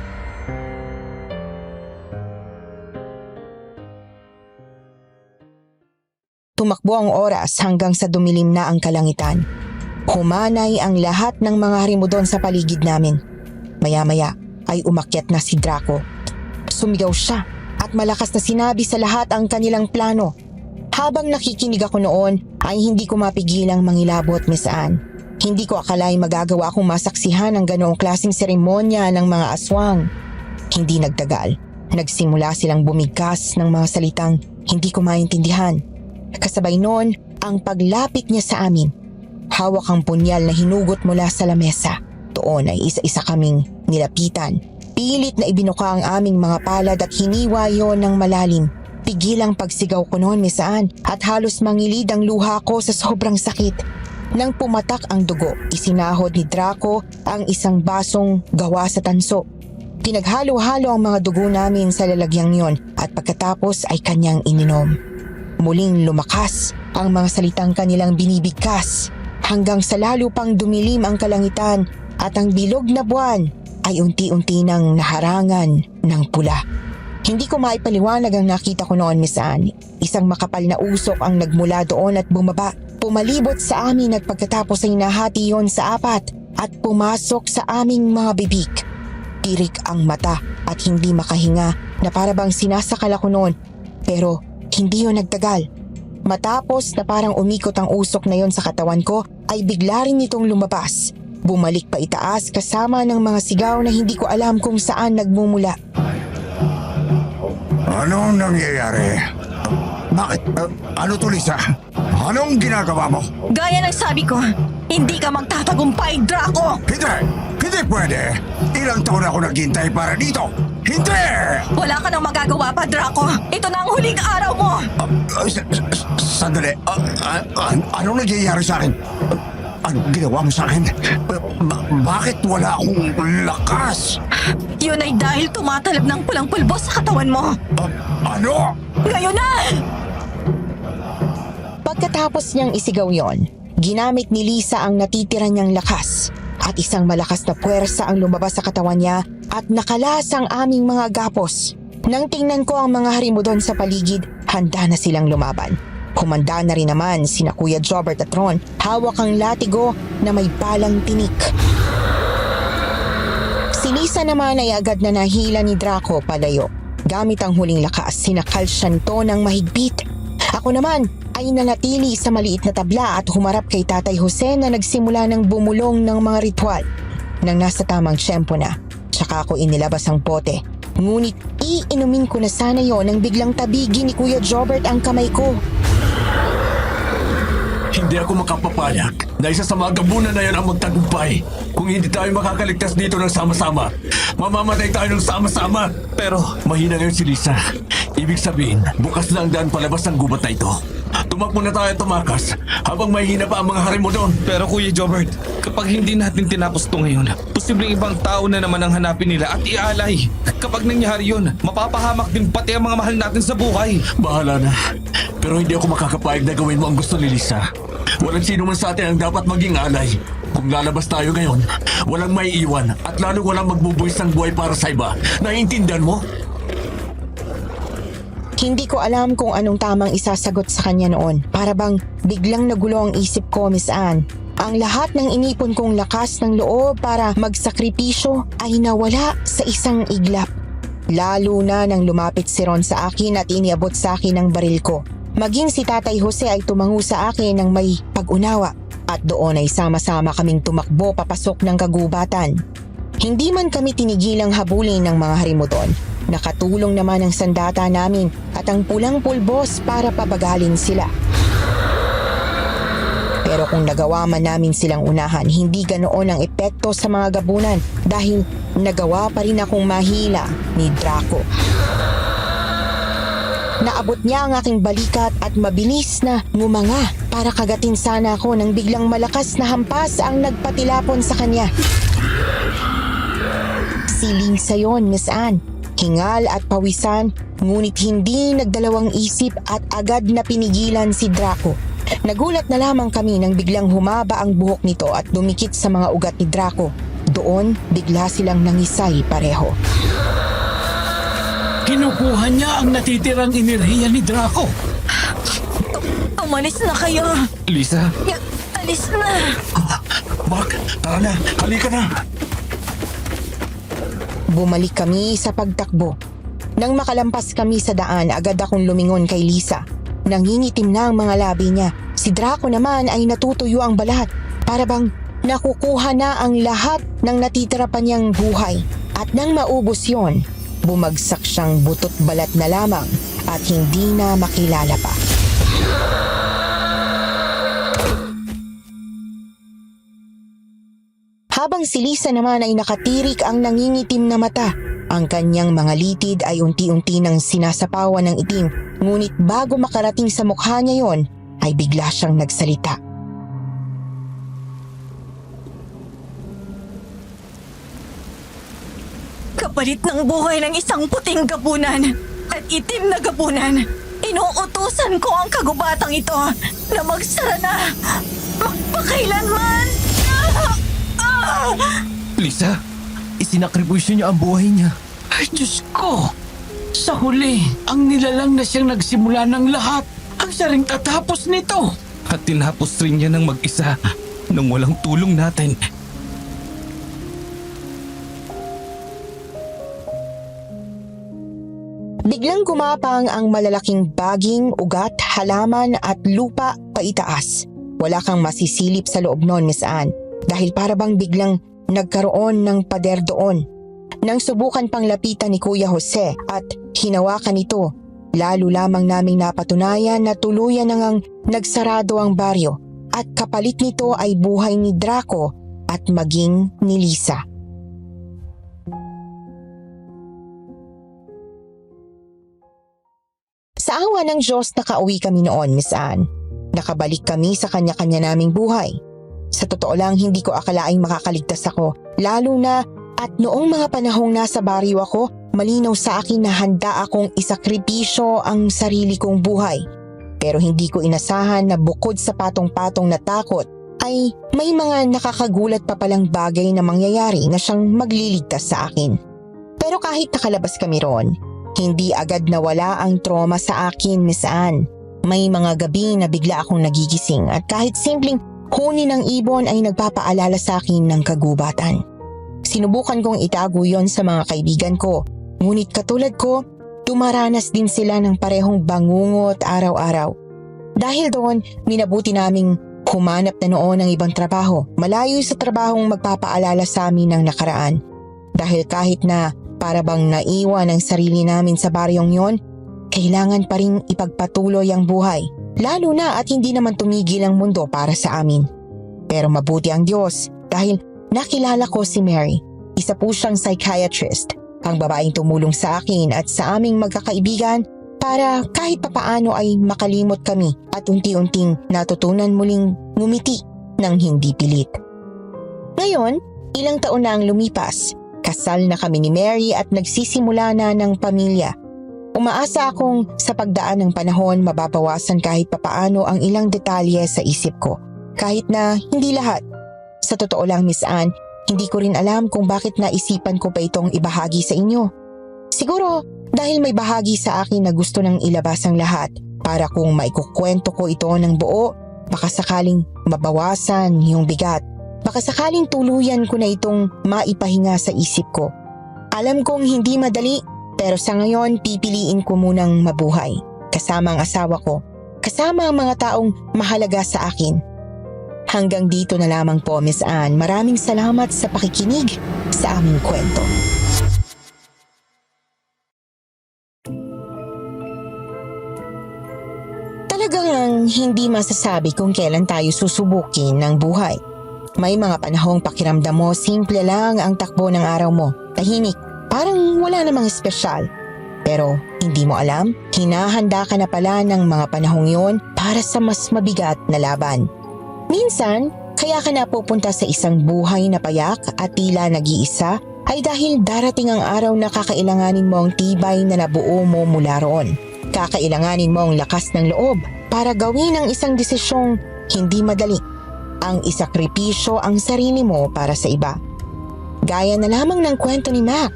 Tumakbo ang oras hanggang sa dumilim na ang kalangitan. Humanay ang lahat ng mga harimudon sa paligid namin. Maya-maya ay umakyat na si Draco. Sumigaw siya at malakas na sinabi sa lahat ang kanilang plano. Habang nakikinig ako noon ay hindi ko mapigilang mangilabot, Miss Anne. Hindi ko akalaing magagawa akong masaksihan ang ganoong klaseng seremonya ng mga aswang. Hindi nagtagal. Nagsimula silang bumigkas ng mga salitang hindi ko maintindihan. Kasabay noon ang paglapit niya sa amin. Hawak ang punyal na hinugot mula sa lamesa. Doon ay isa-isa kaming nilapitan. Pilit na ibinuka ang aming mga palad at hiniwa yon ng malalim. Pigil ang pagsigaw ko noon, Miss Anne, at halos mangilid ang luha ko sa sobrang sakit. Nang pumatak ang dugo, isinahod ni Draco ang isang basong gawa sa tanso. Pinaghalo-halo ang mga dugo namin sa lalagyang yon at pagkatapos ay kanyang ininom. Muling lumakas ang mga salitang kanilang binibigkas hanggang sa lalo pang dumilim ang kalangitan at ang bilog na buwan ay unti-unti nang naharangan ng pula. Hindi ko maipaliwanag ang nakita ko noon, Miss Anne. Isang makapal na usok ang nagmula doon at bumaba. Pumalibot sa amin at pagkatapos ay nahati yon sa apat at pumasok sa aming mga bibig. Tirik ang mata at hindi makahinga na parabang sinasakal ako noon. Pero hindi yon nagtagal. Matapos na parang umikot ang usok na yon sa katawan ko ay bigla rin itong lumabas. Bumalik pa itaas kasama ng mga sigaw na hindi ko alam kung saan nagmumula. Anong nangyayari? Bakit? Ano to, Lisa? Anong ginagawa mo? Gaya ng sabi ko, hindi ka magtatagumpay, Draco! Hindi! Hindi pwede! Ilang taon ako naghintay para dito! Hindi! Wala ka nang magagawa pa, Draco! Ito na ang huling araw mo! Sandali. Anong nangyayari sa akin? Anong ginawa mo sa akin? Bakit wala akong lakas? Yun ay dahil tumatalab ng pulang pulbo sa katawan mo! Ano? Ngayon na! Pagkatapos niyang isigaw yon, ginamit ni Lisa ang natitira niyang lakas at isang malakas na puwersa ang lumabas sa katawan niya at nakalas ang aming mga gapos. Nang tingnan ko ang mga harimudon sa paligid, handa na silang lumaban. Humanda na rin naman sina Kuya Jobert at Ron, hawak ang latigo na may balang tinik. Si Lisa naman ay agad na nahila ni Draco palayo. Gamit ang huling lakas, sinakal siya nito ng mahigpit. Ako naman ay nanatili sa maliit na tabla at humarap kay Tatay Jose na nagsimula ng bumulong ng mga ritual. Nang nasa tamang tiyempo na, tsaka ako inilabas ang pote. Ngunit iinumin ko na sana yon nang biglang tabigi ni Kuya Jobert ang kamay ko. Hindi ako makapapayag na isa sa mga gabunan na yan ang magtagumpay. Kung hindi tayo makakaligtas dito ng sama-sama, mamamatay tayo ng sama-sama. Pero Mahina ngayon si Lisa. Ibig sabihin, bukas na ang daan palabas ng gubat na ito. Tumakbo na tayo tumakas habang mahina pa ang mga harimo doon. Pero Kuya Jobert, kapag hindi natin tinapos ito ngayon, posibleng ibang tao na naman ang hanapin nila at ialay. Kapag nangyari yun, mapapahamak din pati ang mga mahal natin sa buhay. Bahala na. Pero hindi ako makakapayag na gawin mo ang gusto ni Lisa. Walang sino man sa atin ang dapat maging alay. Kung lalabas tayo ngayon, walang maiiwan at lalo walang magbubuwis ng buhay para sa iba. Naiintindihan mo? Hindi ko alam kung anong tamang isasagot sa kanya noon. Para bang biglang nagulo ang isip ko, Miss Anne. Ang lahat ng inipon kong lakas ng loob para magsakripisyo ay nawala sa isang iglap. Lalo na nang lumapit si Ron sa akin at iniabot sa akin ang baril ko. Maging si Tatay Jose ay tumango sa akin ng may pag-unawa at doon ay sama-sama kaming tumakbo papasok ng kagubatan. Hindi man kami tinigilang habulin ng mga harimudon. Nakatulong naman ang sandata namin at ang pulang pulbos para pabagalin sila. Pero kung nagawa man namin silang unahan, hindi ganoon ang epekto sa mga gabunan dahil nagawa pa rin akong mahila ni Draco. Naabot niya ang aking balikat at mabilis na ngumanga para kagatin sana ako nang biglang malakas na hampas ang nagpatilapon sa kanya. Siling sa yon, Miss Anne. Hingal at pawisan, ngunit hindi nagdalawang isip at agad na pinigilan si Draco. Nagulat na lamang kami nang biglang humaba ang buhok nito at dumikit sa mga ugat ni Draco. Doon, bigla silang nangisay pareho. Kinukuha niya ang natitirang enerhiya ni Draco. Umalis na kayo. Lisa, Alis na. Mark, tara na. Halika na. Bumalik kami sa pagtakbo. Nang makalampas kami sa daan, agad akong lumingon kay Lisa. Nangingitim na ang mga labi niya. Si Draco naman ay natutuyo ang balat. Para bang nakukuha na ang lahat ng natitira pa niyang buhay. At nang maubos yon, bumagsak siyang butot balat na lamang at hindi na makilala pa. Habang si Lisa naman ay nakatirik ang nangingitim na mata, ang kanyang mga litid ay unti-unti nang sinasapawan ng itim, ngunit bago makarating sa mukha niya yon, ay bigla siyang nagsalita. Kapalit ng buhay ng isang puting gabunan at itim na gabunan, inuutusan ko ang kagubatang ito na magsara na magpakailanman. Lisa, Isinakripisyo niya ang buhay niya. Ay, Diyos ko! Sa huli, ang nilalang na siyang nagsimula ng lahat. Ang siya ring tatapos nito. at tinapos rin niya ng mag-isa nang walang tulong natin. Biglang gumapang ang malalaking baging, ugat, halaman at lupa paitaas. Wala kang masisilip sa loob nun, Miss Anne, dahil para bang biglang nagkaroon ng pader doon. Nang subukan pang lapitan ni Kuya Jose at hinawakan ito, lalo lamang naming napatunayan na tuluyan na ngang nagsarado ang baryo at kapalit nito ay buhay ni Draco at maging ni Lisa. Sa awa ng Diyos nakauwi kami noon, Miss Anne. Nakabalik kami sa kanya-kanya naming buhay. Sa totoo lang, hindi ko akalaing makakaligtas ako, lalo na at noong mga panahong nasa baryo ako, malinaw sa akin na handa akong isakripisyo ang sarili kong buhay. Pero hindi ko inasahan na bukod sa patong-patong na takot, ay may mga nakakagulat pa palang bagay na mangyayari na siyang magliligtas sa akin. Pero kahit nakalabas kami roon, hindi agad nawala ang trauma sa akin, Miss Anne. May mga gabi na bigla akong nagigising at kahit simpleng huni ng ibon ay nagpapaalala sa akin ng kagubatan. Sinubukan kong itago yon sa mga kaibigan ko, ngunit katulad ko, dumaranas din sila ng parehong bangungot araw-araw. Dahil doon, minabuti naming humanap na noon ng ibang trabaho, malayo sa trabahong magpapaalala sa amin ng nakaraan. Dahil kahit na para bang naiwan ang sarili namin sa baryong yon, kailangan pa rin ipagpatuloy ang buhay, lalo na at hindi naman tumigil ang mundo para sa amin. Pero mabuti ang Diyos dahil nakilala ko si Mary. Isa po siyang psychiatrist, ang babaeng tumulong sa akin at sa aming magkakaibigan para kahit papaano ay makalimot kami at unti-unting natutunan muling ngumiti ng hindi pilit. Ngayon, ilang taon na ang lumipas. Kasal na kami ni Mary at nagsisimula na ng pamilya. Umaasa akong sa pagdaan ng panahon mababawasan kahit papaano ang ilang detalye sa isip ko. Kahit na hindi lahat. Sa totoo lang, Miss Anne, hindi ko rin alam kung bakit naisipan ko pa itong ibahagi sa inyo. Siguro dahil may bahagi sa akin na gusto nang ilabas ang lahat para kung maikukwento ko ito ng buo, baka sakaling mabawasan yung bigat. Baka sakaling tuluyan ko na itong maipahinga sa isip ko. Alam kong hindi madali, pero sa ngayon pipiliin ko munang mabuhay. Kasama ang asawa ko, kasama ang mga taong mahalaga sa akin. Hanggang dito na lamang po, Miss Anne. Maraming salamat sa pakikinig sa aming kwento. Talagang talagang hindi masasabi kung kailan tayo susubukin ng buhay. May mga panahong pakiramdam mo simple lang ang takbo ng araw mo. Tahimik, parang wala namang espesyal. Pero hindi mo alam, hinahanda ka na pala ng mga panahong yon para sa mas mabigat na laban. Minsan, kaya ka napupunta sa isang buhay na payak at tila nag-iisa ay dahil darating ang araw na kakailanganin mo ang tibay na nabuo mo mula roon. Kakailanganin mo ang lakas ng loob para gawin ang isang desisyong hindi madali. Ang isakripisyo ang sarili mo para sa iba. Gaya na lamang ng kwento ni Mac.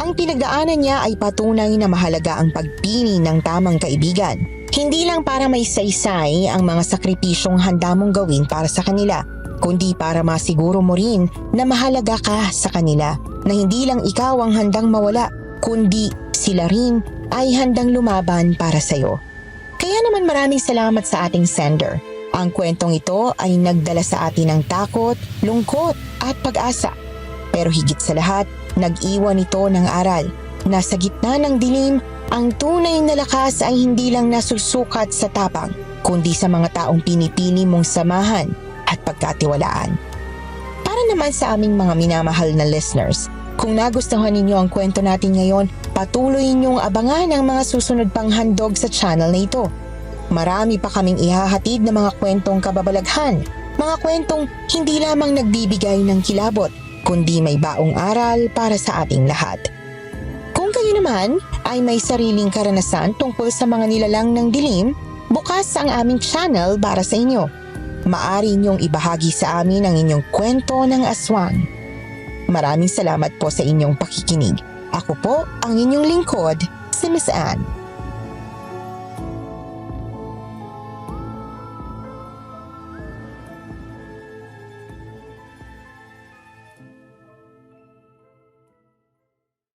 Ang pinagdaanan niya ay patunay na mahalaga ang pagpili ng tamang kaibigan. Hindi lang para may saysay ang mga sakripisyong handa mong gawin para sa kanila, kundi para masiguro mo rin na mahalaga ka sa kanila, na hindi lang ikaw ang handang mawala, kundi sila rin ay handang lumaban para sa'yo. Kaya naman maraming salamat sa ating sender. Ang kwentong ito ay nagdala sa atin ng takot, lungkot at pag-asa. Pero higit sa lahat, nag-iwan ito ng aral na sa gitna ng dilim, ang tunay na lakas ay hindi lang nasusukat sa tapang, kundi sa mga taong pinipili mong samahan at pagkatiwalaan. Para naman sa aming mga minamahal na listeners, kung nagustuhan ninyo ang kwento natin ngayon, patuloy ninyong abangan ang mga susunod pang handog sa channel na ito. Marami pa kaming ihahatid na mga kwentong kababalaghan, mga kwentong hindi lamang nagbibigay ng kilabot, kundi may baong aral para sa ating lahat. Kung kayo naman ay may sariling karanasan tungkol sa mga nilalang ng dilim, bukas ang aming channel para sa inyo. Maaari niyong ibahagi sa amin ang inyong kwento ng aswang. Maraming salamat po sa inyong pakikinig. Ako po ang inyong lingkod, si Miss Anne.